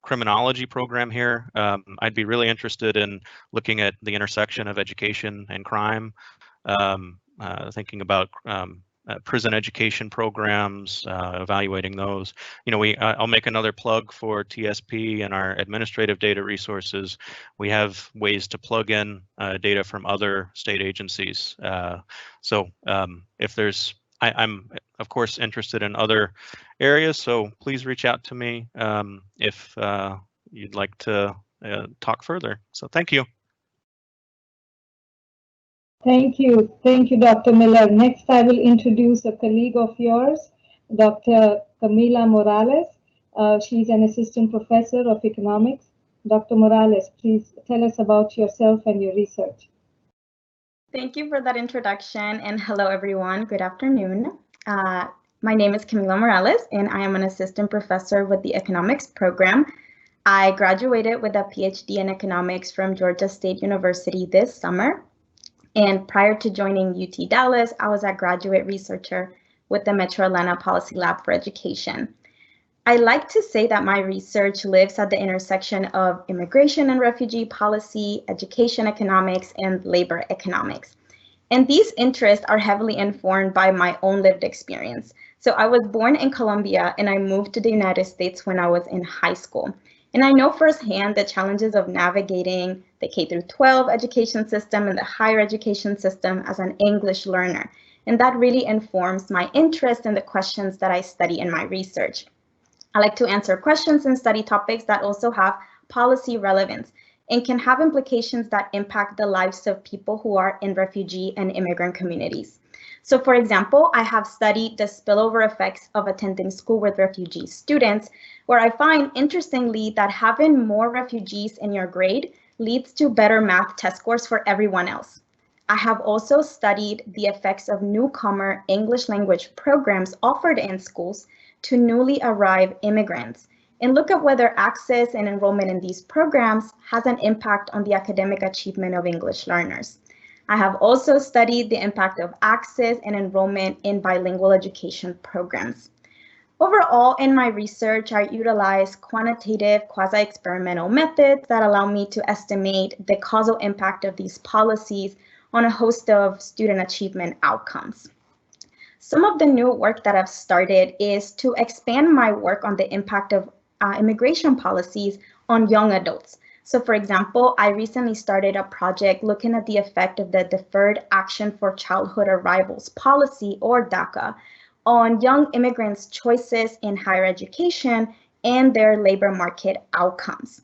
K: criminology program here. I'd be really interested in looking at the intersection of education and crime, thinking about prison education programs, evaluating those. I'll make another plug for TSP and our administrative data resources. We have ways to plug in data from other state agencies. If there's, I'm of course interested in other areas, so please reach out to me if you'd like to talk further. So thank you.
A: Thank you, Dr. Miller. Next, I will introduce a colleague of yours, Dr. Camila Morales. She's an assistant professor of economics. Dr. Morales, please tell us about yourself and your research.
L: Thank you for that introduction, and hello everyone. Good afternoon. My name is Camila Morales, and I am an assistant professor with the economics program. I graduated with a PhD in economics from Georgia State University this summer. And prior to joining UT Dallas, I was a graduate researcher with the Metro Atlanta Policy Lab for Education. I like to say that my research lives at the intersection of immigration and refugee policy, education economics, and labor economics. And these interests are heavily informed by my own lived experience. So I was born in Colombia and I moved to the United States when I was in high school. And I know firsthand the challenges of navigating the K-12 education system and the higher education system as an English learner. And that really informs my interest in the questions that I study in my research. I like to answer questions and study topics that also have policy relevance and can have implications that impact the lives of people who are in refugee and immigrant communities. So for example, I have studied the spillover effects of attending school with refugee students, where I find interestingly that having more refugees in your grade leads to better math test scores for everyone else. I have also studied the effects of newcomer English language programs offered in schools to newly arrived immigrants, and look at whether access and enrollment in these programs has an impact on the academic achievement of English learners. I have also studied the impact of access and enrollment in bilingual education programs. Overall, in my research, I utilize quantitative quasi-experimental methods that allow me to estimate the causal impact of these policies on a host of student achievement outcomes. Some of the new work that I've started is to expand my work on the impact of immigration policies on young adults. So for example, I recently started a project looking at the effect of the Deferred Action for Childhood Arrivals policy, or DACA, on young immigrants' choices in higher education and their labor market outcomes.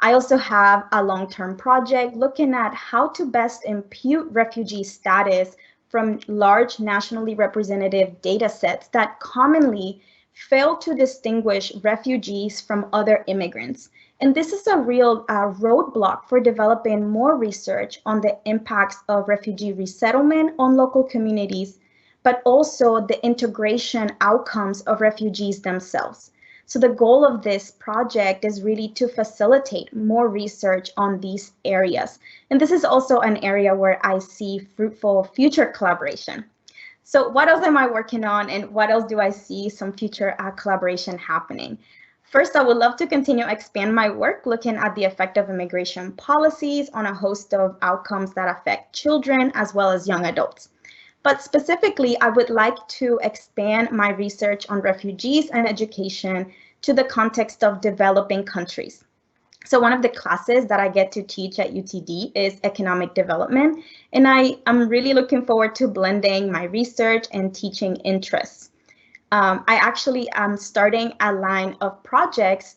L: I also have a long-term project looking at how to best impute refugee status from large nationally representative data sets that commonly fail to distinguish refugees from other immigrants. And this is a real roadblock for developing more research on the impacts of refugee resettlement on local communities, but also the integration outcomes of refugees themselves. So the goal of this project is really to facilitate more research on these areas. And this is also an area where I see fruitful future collaboration. So what else am I working on, and what else do I see some future collaboration happening? First, I would love to continue to expand my work looking at the effect of immigration policies on a host of outcomes that affect children as well as young adults. But specifically, I would like to expand my research on refugees and education to the context of developing countries. So one of the classes that I get to teach at UTD is economic development, and I'm really looking forward to blending my research and teaching interests. I actually am starting a line of projects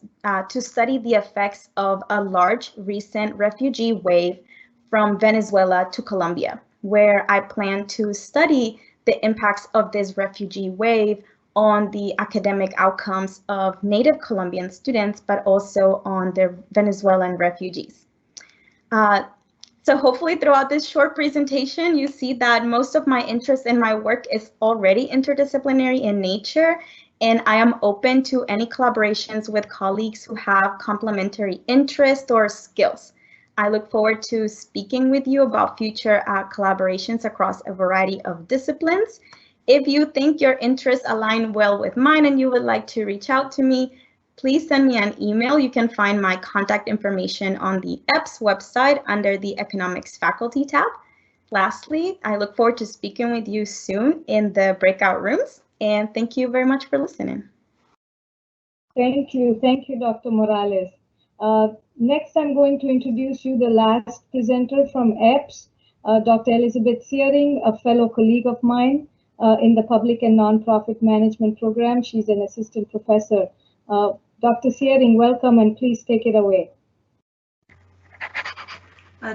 L: to study the effects of a large recent refugee wave from Venezuela to Colombia, where I plan to study the impacts of this refugee wave on the academic outcomes of native Colombian students, but also on the Venezuelan refugees. So hopefully throughout this short presentation, you see that most of my interest in my work is already interdisciplinary in nature, and I am open to any collaborations with colleagues who have complementary interests or skills. I look forward to speaking with you about future collaborations across a variety of disciplines. If you think your interests align well with mine and you would like to reach out to me, please send me an email. You can find my contact information on the EPS website under the Economics Faculty tab. Lastly, I look forward to speaking with you soon in the breakout rooms, and thank you very much for listening.
A: Thank you, Dr. Morales. Next, I'm going to introduce you the last presenter from EPS, Dr. Elizabeth Searing, a fellow colleague of mine in the Public and Nonprofit Management Program. She's an assistant professor. Dr. Searing, welcome, and please take it away.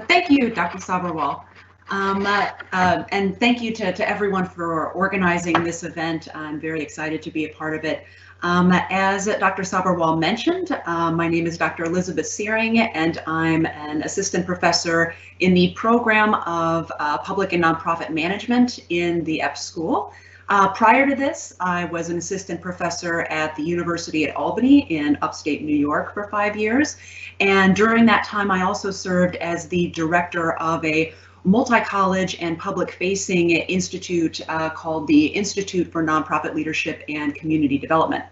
M: Thank you, Dr. Sabharwal. And thank you to everyone for organizing this event. I'm very excited to be a part of it. As Dr. Sabharwal mentioned, my name is Dr. Elizabeth Searing, and I'm an assistant professor in the program of Public and Nonprofit Management in the EPS School. Prior to this, I was an assistant professor at the University at Albany in upstate New York for 5 years. And during that time, I also served as the director of a multi-college and public-facing institute called the Institute for Nonprofit Leadership and Community Development.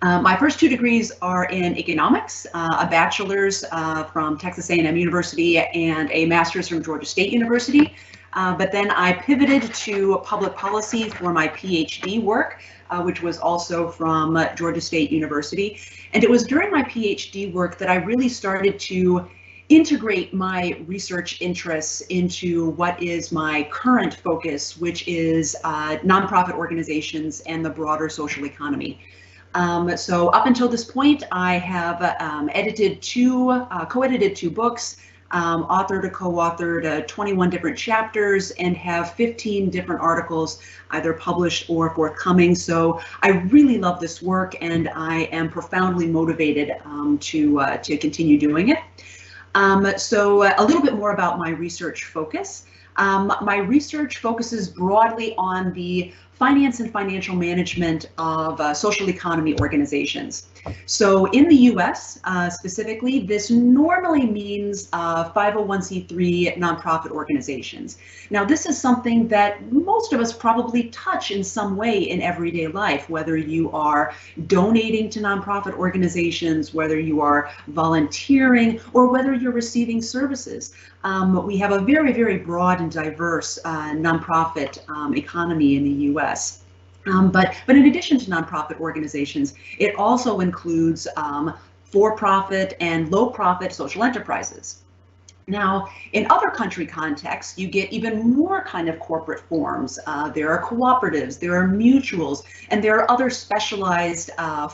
M: My first 2 degrees are in economics, a bachelor's from Texas A&M University and a master's from Georgia State University. But then I pivoted to public policy for my PhD work, which was also from Georgia State University. And it was during my PhD work that I really started to integrate my research interests into what is my current focus, which is nonprofit organizations and the broader social economy. So up until this point, I have co-edited 2 books, authored or co-authored 21 different chapters, and have 15 different articles either published or forthcoming. So I really love this work, and I am profoundly motivated to continue doing it. So a little bit more about my research focus. My research focuses broadly on the finance and financial management of social economy organizations. So in the US specifically, this normally means 501c3 nonprofit organizations. Now, this is something that most of us probably touch in some way in everyday life, whether you are donating to nonprofit organizations, whether you are volunteering, or whether you're receiving services. We have a very, very broad and diverse nonprofit economy in the US. But in addition to nonprofit organizations, it also includes for-profit and low-profit social enterprises. Now, in other country contexts, you get even more kind of corporate forms. There are cooperatives, there are mutuals, and there are other specialized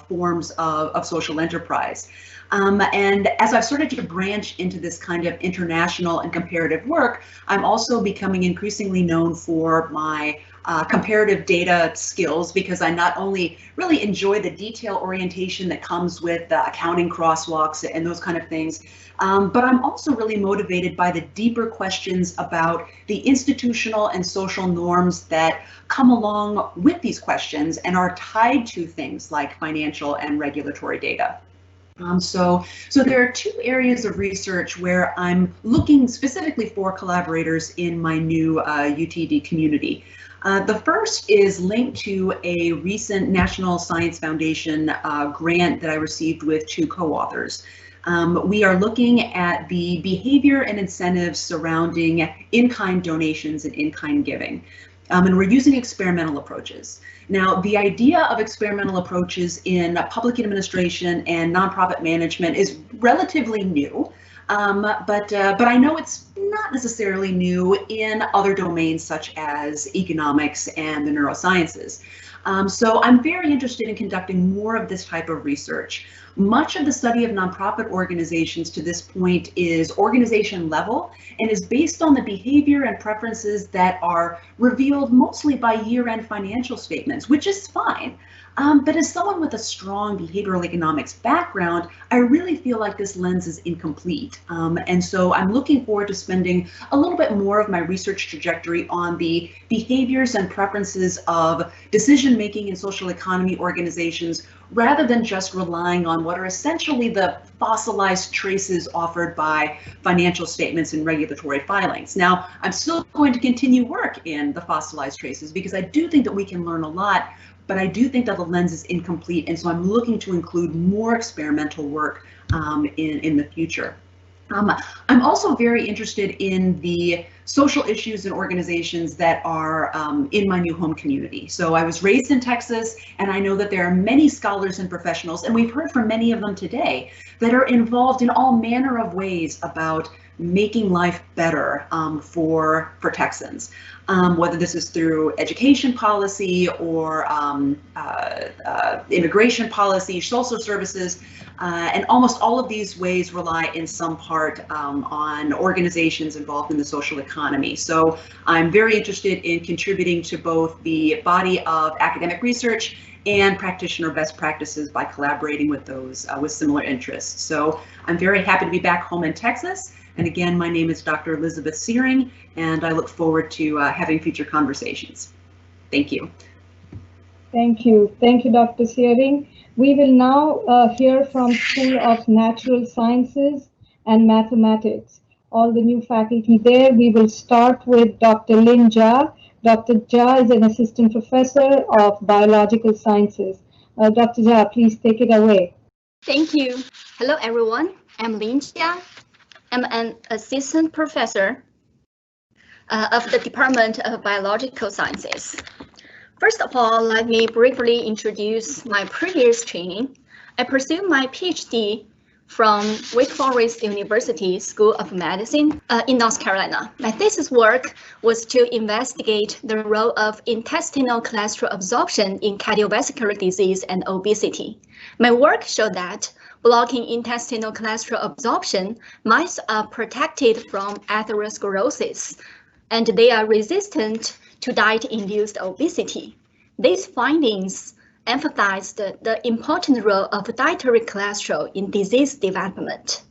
M: forms of social enterprise. And as I've started to branch into this kind of international and comparative work, I'm also becoming increasingly known for my comparative data skills, because I not only really enjoy the detail orientation that comes with accounting crosswalks and those kind of things, but I'm also really motivated by the deeper questions about the institutional and social norms that come along with these questions and are tied to things like financial and regulatory data. So there are 2 areas of research where I'm looking specifically for collaborators in my new UTD community. The first is linked to a recent National Science Foundation grant that I received with 2 co-authors. We are looking at the behavior and incentives surrounding in-kind donations and in-kind giving. And we're using experimental approaches. Now, the idea of experimental approaches in public administration and nonprofit management is relatively new, but I know it's not necessarily new in other domains such as economics and the neurosciences. So I'm very interested in conducting more of this type of research. Much of the study of nonprofit organizations to this point is organization level and is based on the behavior and preferences that are revealed mostly by year-end financial statements, which is fine. But as someone with a strong behavioral economics background, I really feel like this lens is incomplete. And so I'm looking forward to spending a little bit more of my research trajectory on the behaviors and preferences of decision-making in social economy organizations, rather than just relying on what are essentially the fossilized traces offered by financial statements and regulatory filings. Now, I'm still going to continue work in the fossilized traces because I do think that we can learn a lot, but I do think that the lens is incomplete, and so I'm looking to include more experimental work in the future. I'm also very interested in the social issues and organizations that are in my new home community. So I was raised in Texas, and I know that there are many scholars and professionals, and we've heard from many of them today, that are involved in all manner of ways about making life better for Texans. Whether this is through education policy or immigration policy, social services, and almost all of these ways rely in some part on organizations involved in the social economy. So I'm very interested in contributing to both the body of academic research and practitioner best practices by collaborating with those with similar interests. So I'm very happy to be back home in Texas. And again, my name is Dr. Elizabeth Searing, and I look forward to having future conversations. Thank you.
A: Thank you. Thank you, Dr. Searing. We will now hear from School of Natural Sciences and Mathematics. All the new faculty there. We will start with Dr. Lin Jia. Dr. Jia is an assistant professor of biological sciences. Dr. Jia, please take it away.
N: Thank you. Hello, everyone. I'm Lin Jia. I'm an assistant professor of the Department of Biological Sciences. First of all, let me briefly introduce my previous training. I pursued my PhD from Wake Forest University School of Medicine in North Carolina. My thesis work was to investigate the role of intestinal cholesterol absorption in cardiovascular disease and obesity. My work showed that blocking intestinal cholesterol absorption, mice are protected from atherosclerosis, and they are resistant to diet-induced obesity. These findings emphasized the important role of dietary cholesterol in disease development.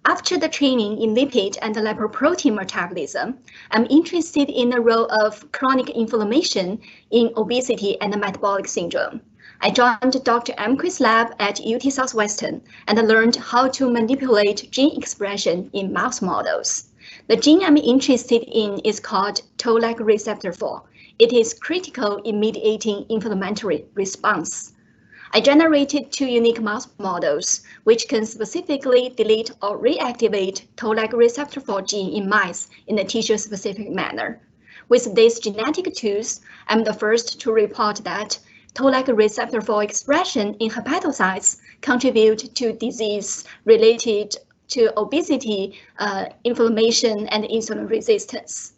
N: After the training in lipid and lipoprotein metabolism, I'm interested in the role of chronic inflammation in obesity and metabolic syndrome. I joined Dr. Amquist's lab at UT Southwestern and learned how to manipulate gene expression in mouse models. The gene I'm interested in is called toll-like receptor 4. It is critical in mediating inflammatory response. I generated 2 unique mouse models, which can specifically delete or reactivate toll-like receptor 4 gene in mice in a tissue-specific manner. With these genetic tools, I'm the first to report that toll-like receptor 4 expression in hepatocytes contribute to disease related to obesity, inflammation, and insulin resistance.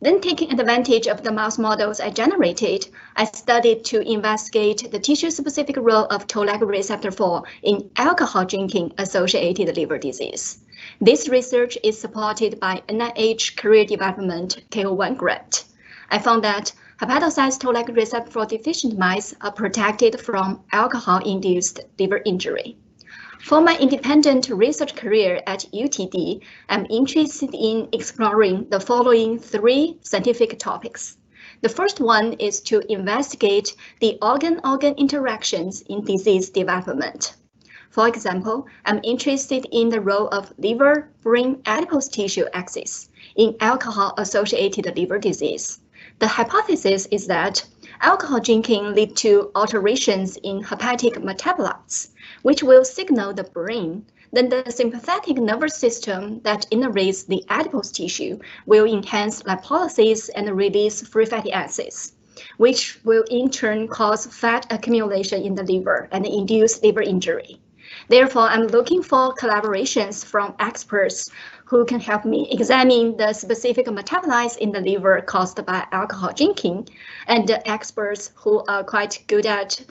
N: Then, taking advantage of the mouse models I generated, I studied to investigate the tissue-specific role of toll-like receptor 4 in alcohol drinking associated liver disease. This research is supported by NIH Career Development K01 grant. I found that hepatocytes toll-like receptor 4 deficient mice are protected from alcohol-induced liver injury. For my independent research career at UTD, I'm interested in exploring the following 3 scientific topics. The first one is to investigate the organ-organ interactions in disease development. For example, I'm interested in the role of liver-brain adipose tissue axis in alcohol-associated liver disease. The hypothesis is that alcohol drinking leads to alterations in hepatic metabolites, which will signal the brain then the sympathetic nervous system that innervates the adipose tissue will enhance lipolysis and release free fatty acids, which will in turn cause fat accumulation in the liver and induce liver injury. Therefore, I'm looking for collaborations from experts who can help me examine the specific metabolites in the liver caused by alcohol drinking, and the experts who are quite good at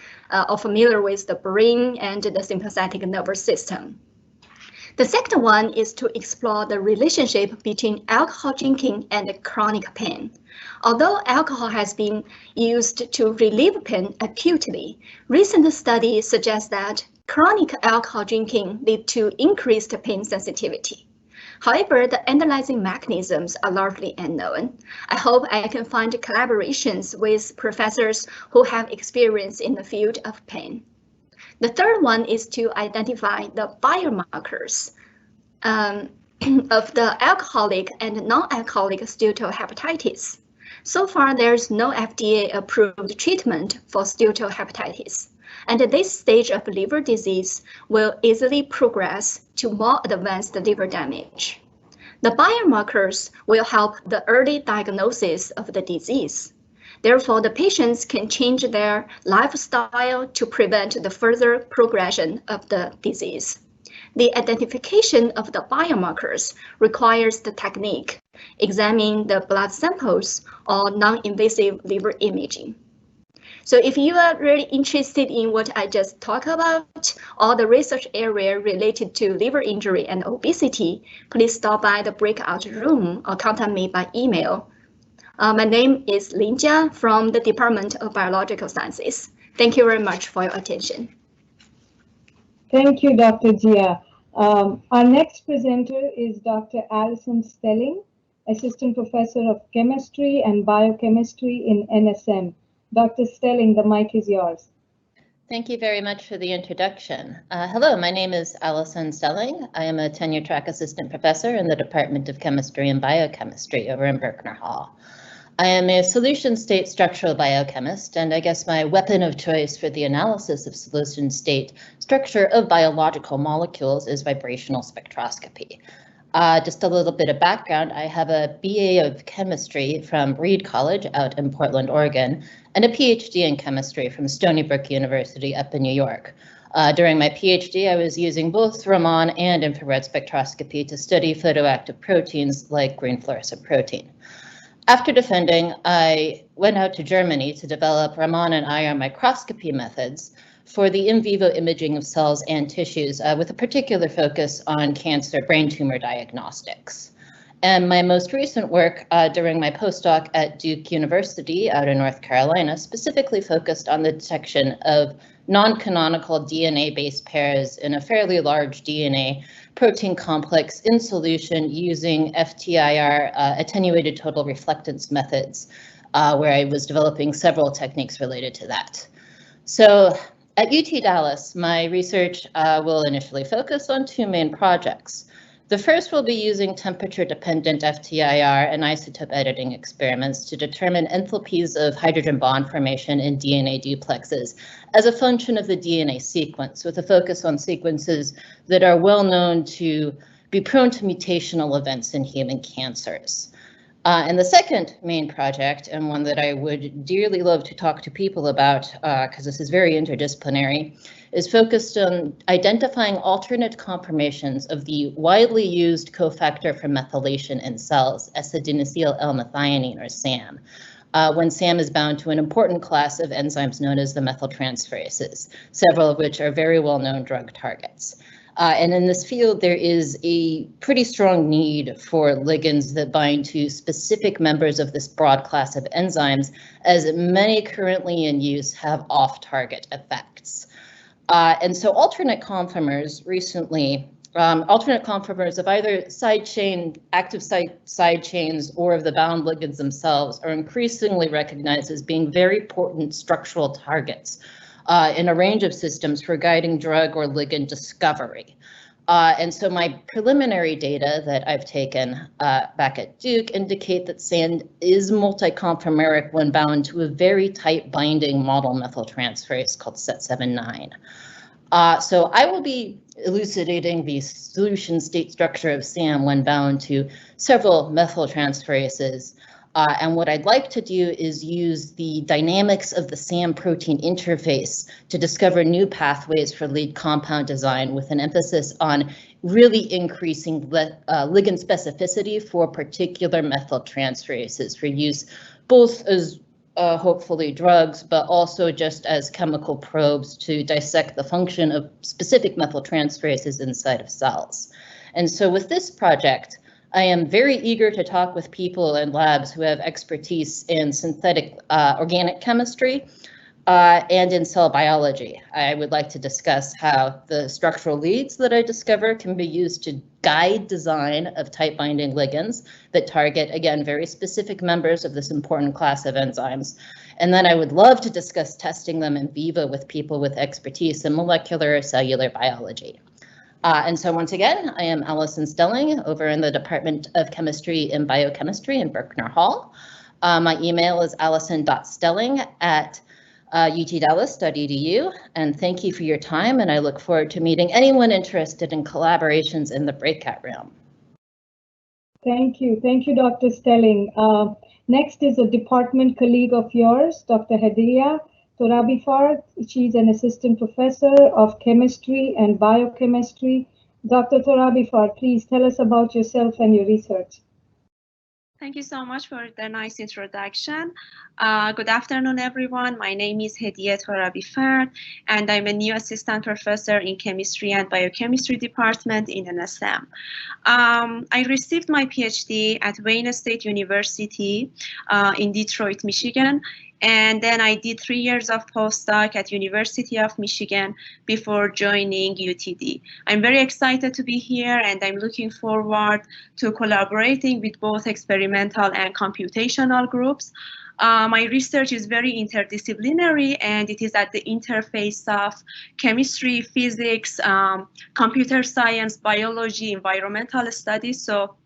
N: or familiar with the brain and the sympathetic nervous system. The second one is to explore the relationship between alcohol drinking and chronic pain. Although alcohol has been used to relieve pain acutely, recent studies suggest that chronic alcohol drinking leads to increased pain sensitivity. However, the underlying mechanisms are largely unknown. I hope I can find collaborations with professors who have experience in the field of pain. The third one is to identify the biomarkers of the alcoholic and non-alcoholic steatohepatitis. So far, there's no FDA-approved treatment for steatohepatitis, and this stage of liver disease will easily progress to more advanced liver damage. The biomarkers will help the early diagnosis of the disease. Therefore, the patients can change their lifestyle to prevent the further progression of the disease. The identification of the biomarkers requires the technique, examining the blood samples or non-invasive liver imaging. So if you are really interested in what I just talked about, or the research area related to liver injury and obesity, please stop by the breakout room or contact me by email. My name is Lin Jia from the Department of Biological Sciences. Thank you very much for your attention.
A: Thank you, Dr. Jia. Our next presenter is Dr. Alison Stelling, Assistant Professor of Chemistry and Biochemistry in NSM. Dr. Stelling, the mic is yours.
O: Thank you very much for the introduction. Hello, my name is Alison Stelling. I am a tenure track assistant professor in the Department of Chemistry and Biochemistry over in Berkner Hall. I am a solution state structural biochemist, and I guess my weapon of choice for the analysis of solution state structure of biological molecules is vibrational spectroscopy. Just a little bit of background, I have a BA of chemistry from Reed College out in Portland, Oregon, and a PhD in chemistry from Stony Brook University up in New York. During my PhD, I was using both Raman and infrared spectroscopy to study photoactive proteins like green fluorescent protein. After defending, I went out to Germany to develop Raman and ion microscopy methods for the in vivo imaging of cells and tissues with a particular focus on cancer brain tumor diagnostics. And my most recent work during my postdoc at Duke University out in North Carolina specifically focused on the detection of non-canonical DNA-based pairs in a fairly large DNA protein complex in solution using FTIR attenuated total reflectance methods, where I was developing several techniques related to that. So at UT Dallas, my research will initially focus on two main projects. The first will be using temperature-dependent FTIR and isotope editing experiments to determine enthalpies of hydrogen bond formation in DNA duplexes as a function of the DNA sequence, with a focus on sequences that are well known to be prone to mutational events in human cancers. And the second main project, and one that I would dearly love to talk to people about, because this is very interdisciplinary, is focused on identifying alternate conformations of the widely used cofactor for methylation in cells, S-adenosyl L-methionine, or SAM, when SAM is bound to an important class of enzymes known as the methyltransferases, several of which are very well-known drug targets. And in this field, there is a pretty strong need for ligands that bind to specific members of this broad class of enzymes, as many currently in use have off-target effects. And so alternate conformers recently, alternate conformers of either side chain, active side chains, or of the bound ligands themselves are increasingly recognized as being very potent structural targets in a range of systems for guiding drug or ligand discovery. And so my preliminary data that I've taken back at Duke indicate that SAM is multi-conformeric when bound to a very tight binding model methyltransferase called SET79. So I will be elucidating the solution state structure of SAM when bound to several methyltransferases. And what I'd like to do is use the dynamics of the SAM protein interface to discover new pathways for lead compound design with an emphasis on really increasing ligand specificity for particular methyltransferases for use both as hopefully drugs, but also just as chemical probes to dissect the function of specific methyltransferases inside of cells. And so with this project, I am very eager to talk with people and labs who have expertise in synthetic organic chemistry and in cell biology. I would like to discuss how the structural leads that I discover can be used to guide design of tight binding ligands that target, again, very specific members of this important class of enzymes. And then I would love to discuss testing them in vivo with people with expertise in molecular or cellular biology. And so once again, I am Allison Stelling over in the Department of Chemistry and Biochemistry in Berkner Hall. My email is allison.stelling@utdallas.edu, and thank you for your time, and I look forward to meeting anyone interested in collaborations in the breakout room.
A: Thank you, Dr. Stelling. Next is a department colleague of yours, Dr. Hadiya Torabifard. She's an assistant professor of chemistry and biochemistry. Dr. Torabifard, please tell us about yourself and your research.
P: Thank you so much for the nice introduction. Good afternoon, everyone. My name is Hadiya Torabifard, and I'm a new assistant professor in chemistry and biochemistry department in NSM. I received my PhD at Wayne State University in Detroit, Michigan. And then I did 3 years of postdoc at University of Michigan before joining UTD. I'm very excited to be here, and I'm looking forward to collaborating with both experimental and computational groups. My research is very interdisciplinary, and it is at the interface of chemistry, physics, computer science, biology, environmental studies. So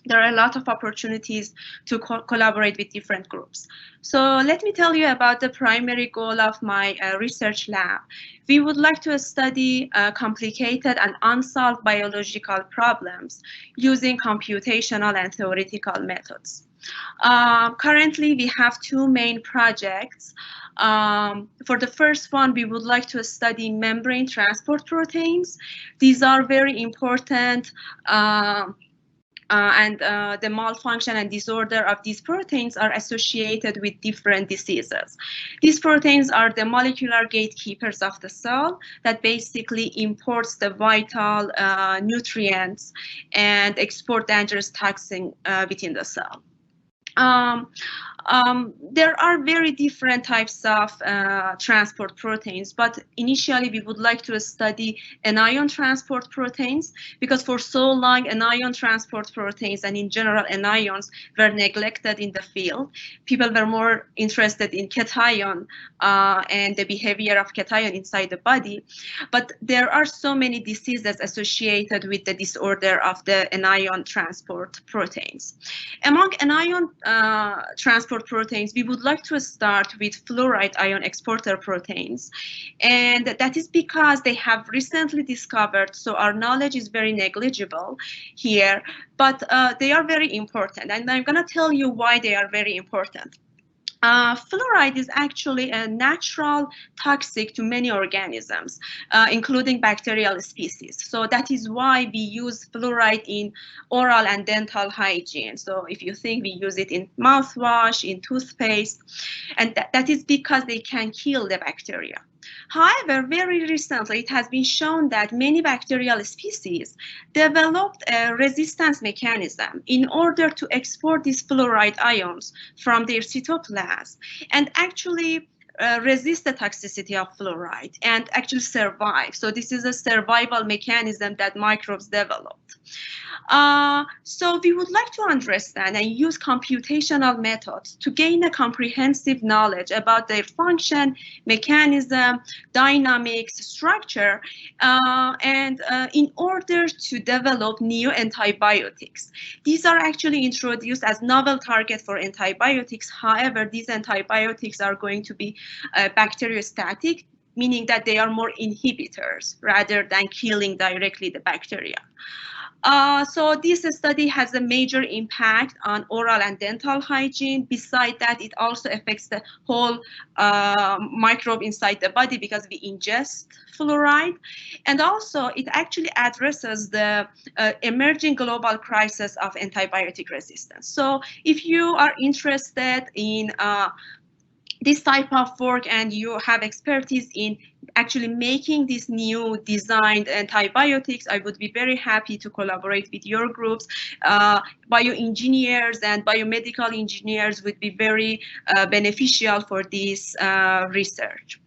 P: there are a lot of opportunities to collaborate with different groups. So let me tell you about the primary goal of my research lab. We would like to study complicated and unsolved biological problems using computational and theoretical methods. Currently, we have 2 main projects. For the first one, we would like to study membrane transport proteins. These are very important and the malfunction and disorder of these proteins are associated with different diseases. These proteins are the molecular gatekeepers of the cell that basically imports the vital nutrients and export dangerous toxins within the cell. There are very different types of transport proteins, but initially we would like to study anion transport proteins because for so long anion transport proteins and in general anions were neglected in the field. People were more interested in cation and the behavior of cation inside the body, but there are so many diseases associated with the disorder of the anion transport proteins. Among anion transport proteins, we would like to start with fluoride ion exporter proteins. And that is because they have recently discovered, so our knowledge is very negligible here, but they are very important. And I'm going to tell you why they are very important. Fluoride is actually a natural toxic to many organisms, including bacterial species. So that is why we use fluoride in oral and dental hygiene. So if you think we use it in mouthwash, in toothpaste, and that is because they can kill the bacteria. However, very recently, it has been shown that many bacterial species developed a resistance mechanism in order to export these fluoride ions from their cytoplasm and actually resist the toxicity of fluoride and actually survive. So this is a survival mechanism that microbes developed. So we would like to understand and use computational methods to gain a comprehensive knowledge about their function, mechanism, dynamics, structure, and in order to develop new antibiotics. These are actually introduced as novel targets for antibiotics. However, these antibiotics are going to be bacteriostatic, meaning that they are more inhibitors rather than killing directly the bacteria. So this study has a major impact on oral and dental hygiene. Besides that, it also affects the whole microbe inside the body because we ingest fluoride. And also, it actually addresses the emerging global crisis of antibiotic resistance. So if you are interested in this type of work and you have expertise in actually making these new designed antibiotics, I would be very happy to collaborate with your groups. Bioengineers and biomedical engineers would be very beneficial for this research.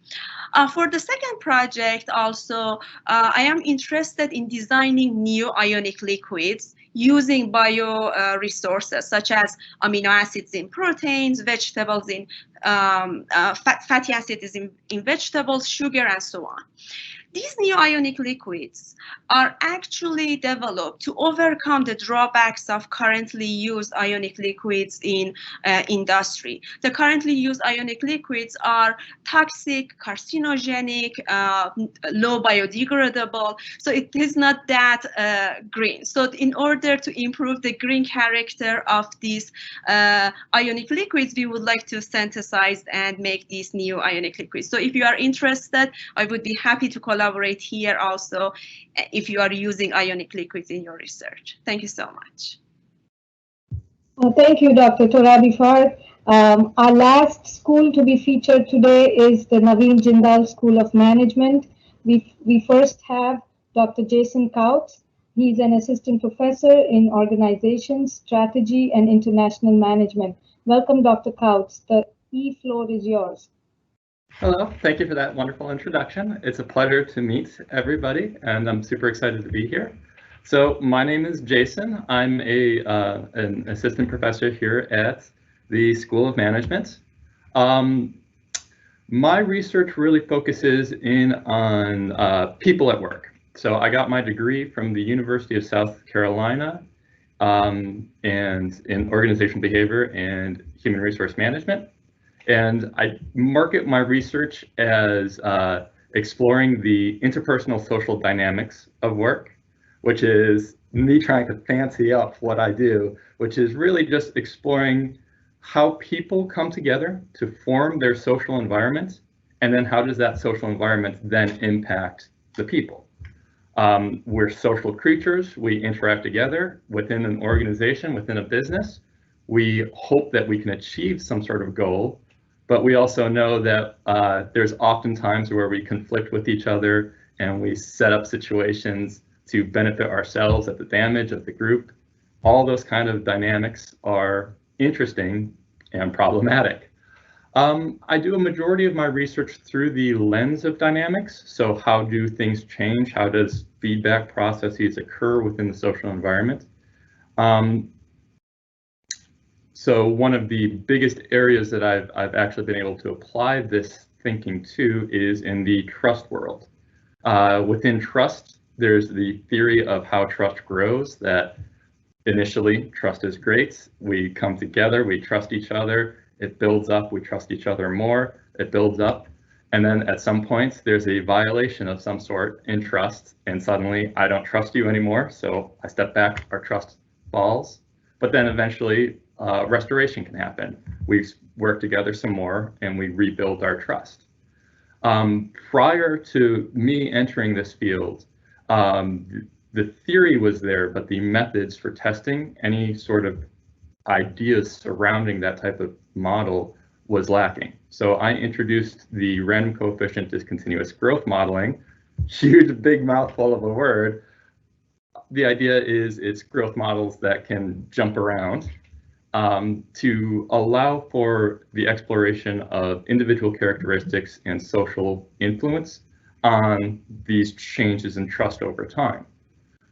P: For the second project also, I am interested in designing new ionic liquids using bio resources such as amino acids in proteins, vegetables in fatty acids in vegetables, sugar, and so on. These new ionic liquids are actually developed to overcome the drawbacks of currently used ionic liquids in industry. The currently used ionic liquids are toxic, carcinogenic, low biodegradable, so it is not that green. So in order to improve the green character of these ionic liquids, we would like to synthesize and make these new ionic liquids. So if you are interested, I would be happy to collaborate here also if you are using ionic liquids in your research. Thank you so much.
A: Thank you, Dr. Torabifar. Our last school to be featured today is the Naveen Jindal School of Management. We first have Dr. Jason Kautz. He's an assistant professor in organization, strategy, and international management. Welcome, Dr. Kautz. The floor is yours.
Q: Hello, thank you for that wonderful introduction. It's a pleasure to meet everybody, and I'm super excited to be here. So my name is Jason. I'm an assistant professor here at the School of Management. My research really focuses in on people at work. So I got my degree from the University of South Carolina and in organizational behavior and human resource management. And I market my research as exploring the interpersonal social dynamics of work, which is me trying to fancy up what I do, which is really just exploring how people come together to form their social environment, and then how does that social environment then impact the people. We're social creatures. We interact together within an organization, within a business. We hope that we can achieve some sort of goal, but we also know that there's often times where we conflict with each other and we set up situations to benefit ourselves at the damage of the group. All those kind of dynamics are interesting and problematic. I do a majority of my research through the lens of dynamics. So how do things change? How does feedback processes occur within the social environment? So one of the biggest areas that I've actually been able to apply this thinking to is in the trust world. Within trust, there's the theory of how trust grows, that initially trust is great. We come together, we trust each other, it builds up, we trust each other more, it builds up. And then at some point, there's a violation of some sort in trust, and suddenly I don't trust you anymore, so I step back, our trust falls. But then eventually, restoration can happen. We work together some more and we rebuild our trust. Prior to me entering this field, the theory was there, but the methods for testing any sort of ideas surrounding that type of model was lacking. So I introduced the random coefficient discontinuous growth modeling, huge big mouthful of a word. The idea is it's growth models that can jump around to allow for the exploration of individual characteristics and social influence on these changes in trust over time.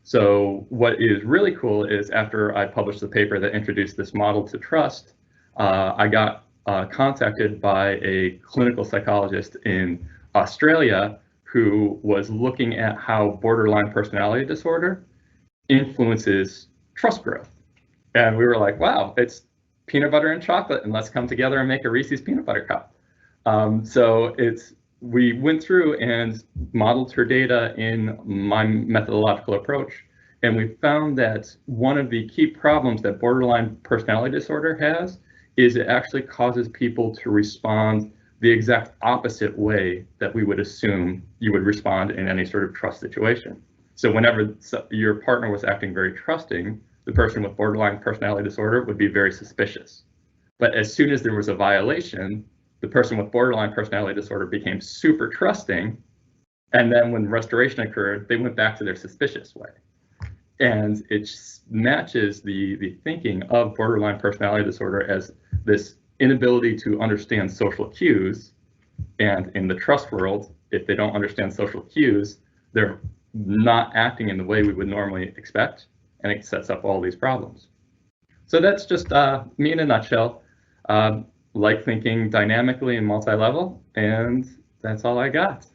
Q: So what is really cool is after I published the paper that introduced this model to trust, I got contacted by a clinical psychologist in Australia who was looking at how borderline personality disorder influences trust growth. And we were like, wow, it's peanut butter and chocolate, and let's come together and make a Reese's peanut butter cup. So it's we went through and modeled her data in my methodological approach, and we found that one of the key problems that borderline personality disorder has is it actually causes people to respond the exact opposite way that we would assume you would respond in any sort of trust situation. So whenever your partner was acting very trusting, the person with borderline personality disorder would be very suspicious. But as soon as there was a violation, the person with borderline personality disorder became super trusting. And then when restoration occurred, they went back to their suspicious way. And it matches the thinking of borderline personality disorder as this inability to understand social cues. And in the trust world, if they don't understand social cues, they're not acting in the way we would normally expect, and it sets up all these problems. So that's just me in a nutshell. Like thinking dynamically and multi-level, and that's all I got.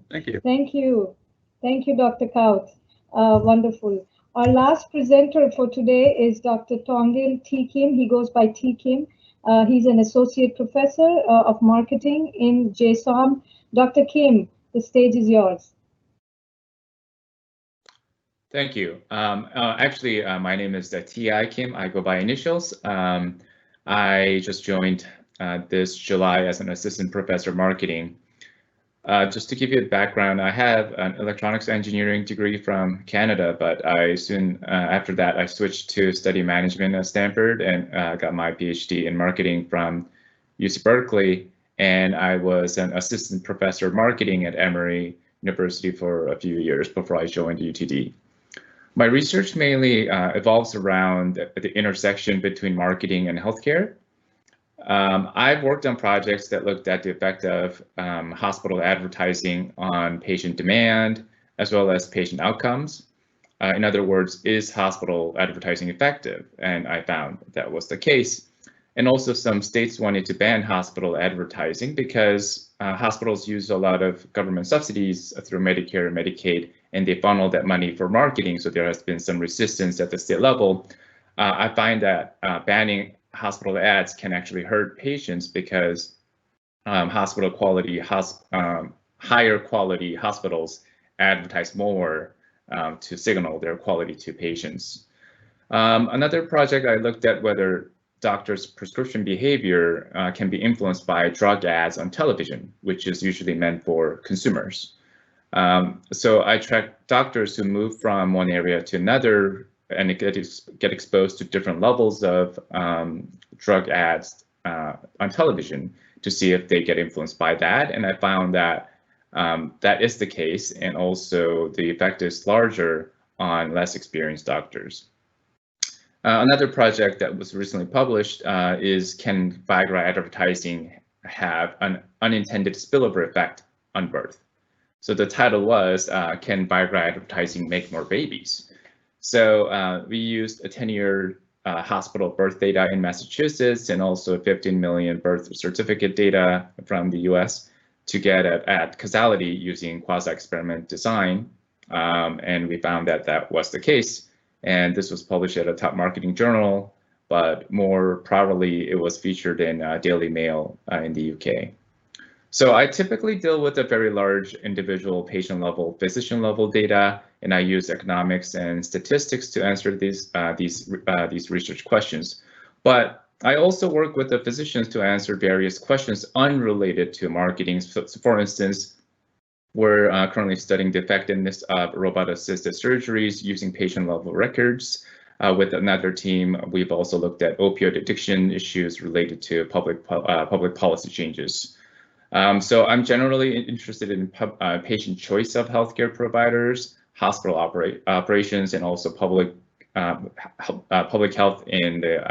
Q: Thank you.
A: Thank you. Thank you, Dr. Kaut. Wonderful. Our last presenter for today is Dr. Tongil T. Kim. He goes by T. Kim. He's an associate professor of marketing in JSOM. Dr. Kim, the stage is yours.
R: Thank you. Actually, my name is T.I. Kim. I go by initials. I just joined this July as an assistant professor of marketing. Just to give you a background, I have an electronics engineering degree from Canada, but I soon after that I switched to study management at Stanford and got my PhD in marketing from UC Berkeley, and I was an assistant professor of marketing at Emory University for a few years before I joined UTD. My research mainly evolves around the intersection between marketing and healthcare. I've worked on projects that looked at the effect of hospital advertising on patient demand, as well as patient outcomes. In other words, is hospital advertising effective? And I found that was the case. And also some states wanted to ban hospital advertising because hospitals use a lot of government subsidies through Medicare and Medicaid, and they funnel that money for marketing. So there has been some resistance at the state level. I find that banning hospital ads can actually hurt patients because higher quality hospitals advertise more to signal their quality to patients. Another project I looked at whether doctors' prescription behavior can be influenced by drug ads on television, which is usually meant for consumers. So I tracked doctors who move from one area to another and get exposed to different levels of drug ads on television to see if they get influenced by that. And I found that that is the case, and also the effect is larger on less experienced doctors. Another project that was recently published is can Viagra advertising have an unintended spillover effect on birth? So the title was, can Viagra advertising make more babies? So we used a 10-year hospital birth data in Massachusetts and also 15 million birth certificate data from the US to get at causality using quasi-experiment design. And we found that that was the case. And this was published at a top marketing journal, but more properly, it was featured in Daily Mail in the UK. So I typically deal with a very large individual patient level, physician level data, and I use economics and statistics to answer these research questions. But I also work with the physicians to answer various questions unrelated to marketing. So for instance, we're currently studying the effectiveness of robot-assisted surgeries using patient-level records. With another team, we've also looked at opioid addiction issues related to public policy changes. So I'm generally interested in patient choice of healthcare providers, hospital operations, and also public health in the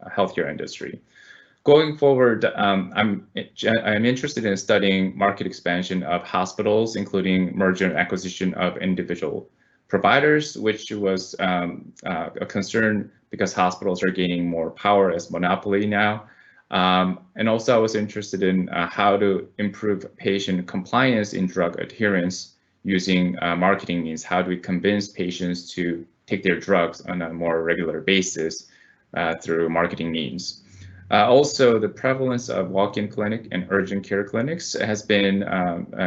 R: healthcare industry. Going forward, I'm interested in studying market expansion of hospitals, including merger and acquisition of individual providers, which was a concern because hospitals are gaining more power as monopoly now. And also I was interested in how to improve patient compliance in drug adherence using marketing means. How do we convince patients to take their drugs on a more regular basis through marketing means? Also, the prevalence of walk-in clinic and urgent care clinics has been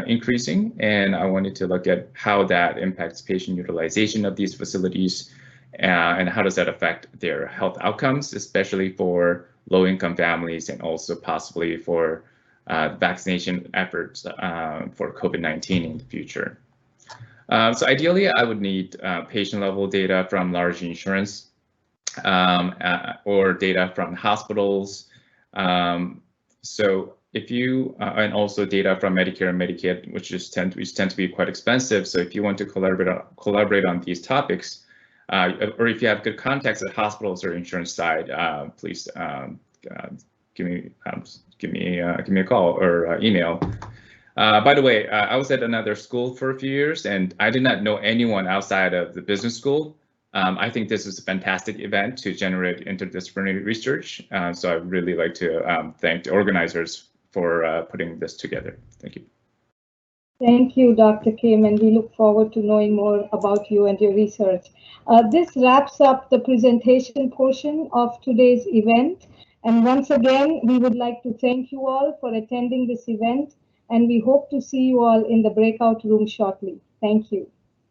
R: increasing, and I wanted to look at how that impacts patient utilization of these facilities and how does that affect their health outcomes, especially for low-income families and also possibly for vaccination efforts for COVID-19 in the future. So ideally, I would need patient-level data from large insurance or data from hospitals. So if you, and also data from Medicare and Medicaid, which tend to be quite expensive. So if you want to collaborate on these topics, or if you have good contacts at hospitals or insurance side, please give me a call or email. By the way, I was at another school for a few years, and I did not know anyone outside of the business school. I think this is a fantastic event to generate interdisciplinary research. So I'd really like to thank the organizers for putting this together. Thank you.
A: Thank you, Dr. Kim, and we look forward to knowing more about you and your research. This wraps up the presentation portion of today's event. And once again, we would like to thank you all for attending this event, and we hope to see you all in the breakout room shortly. Thank you.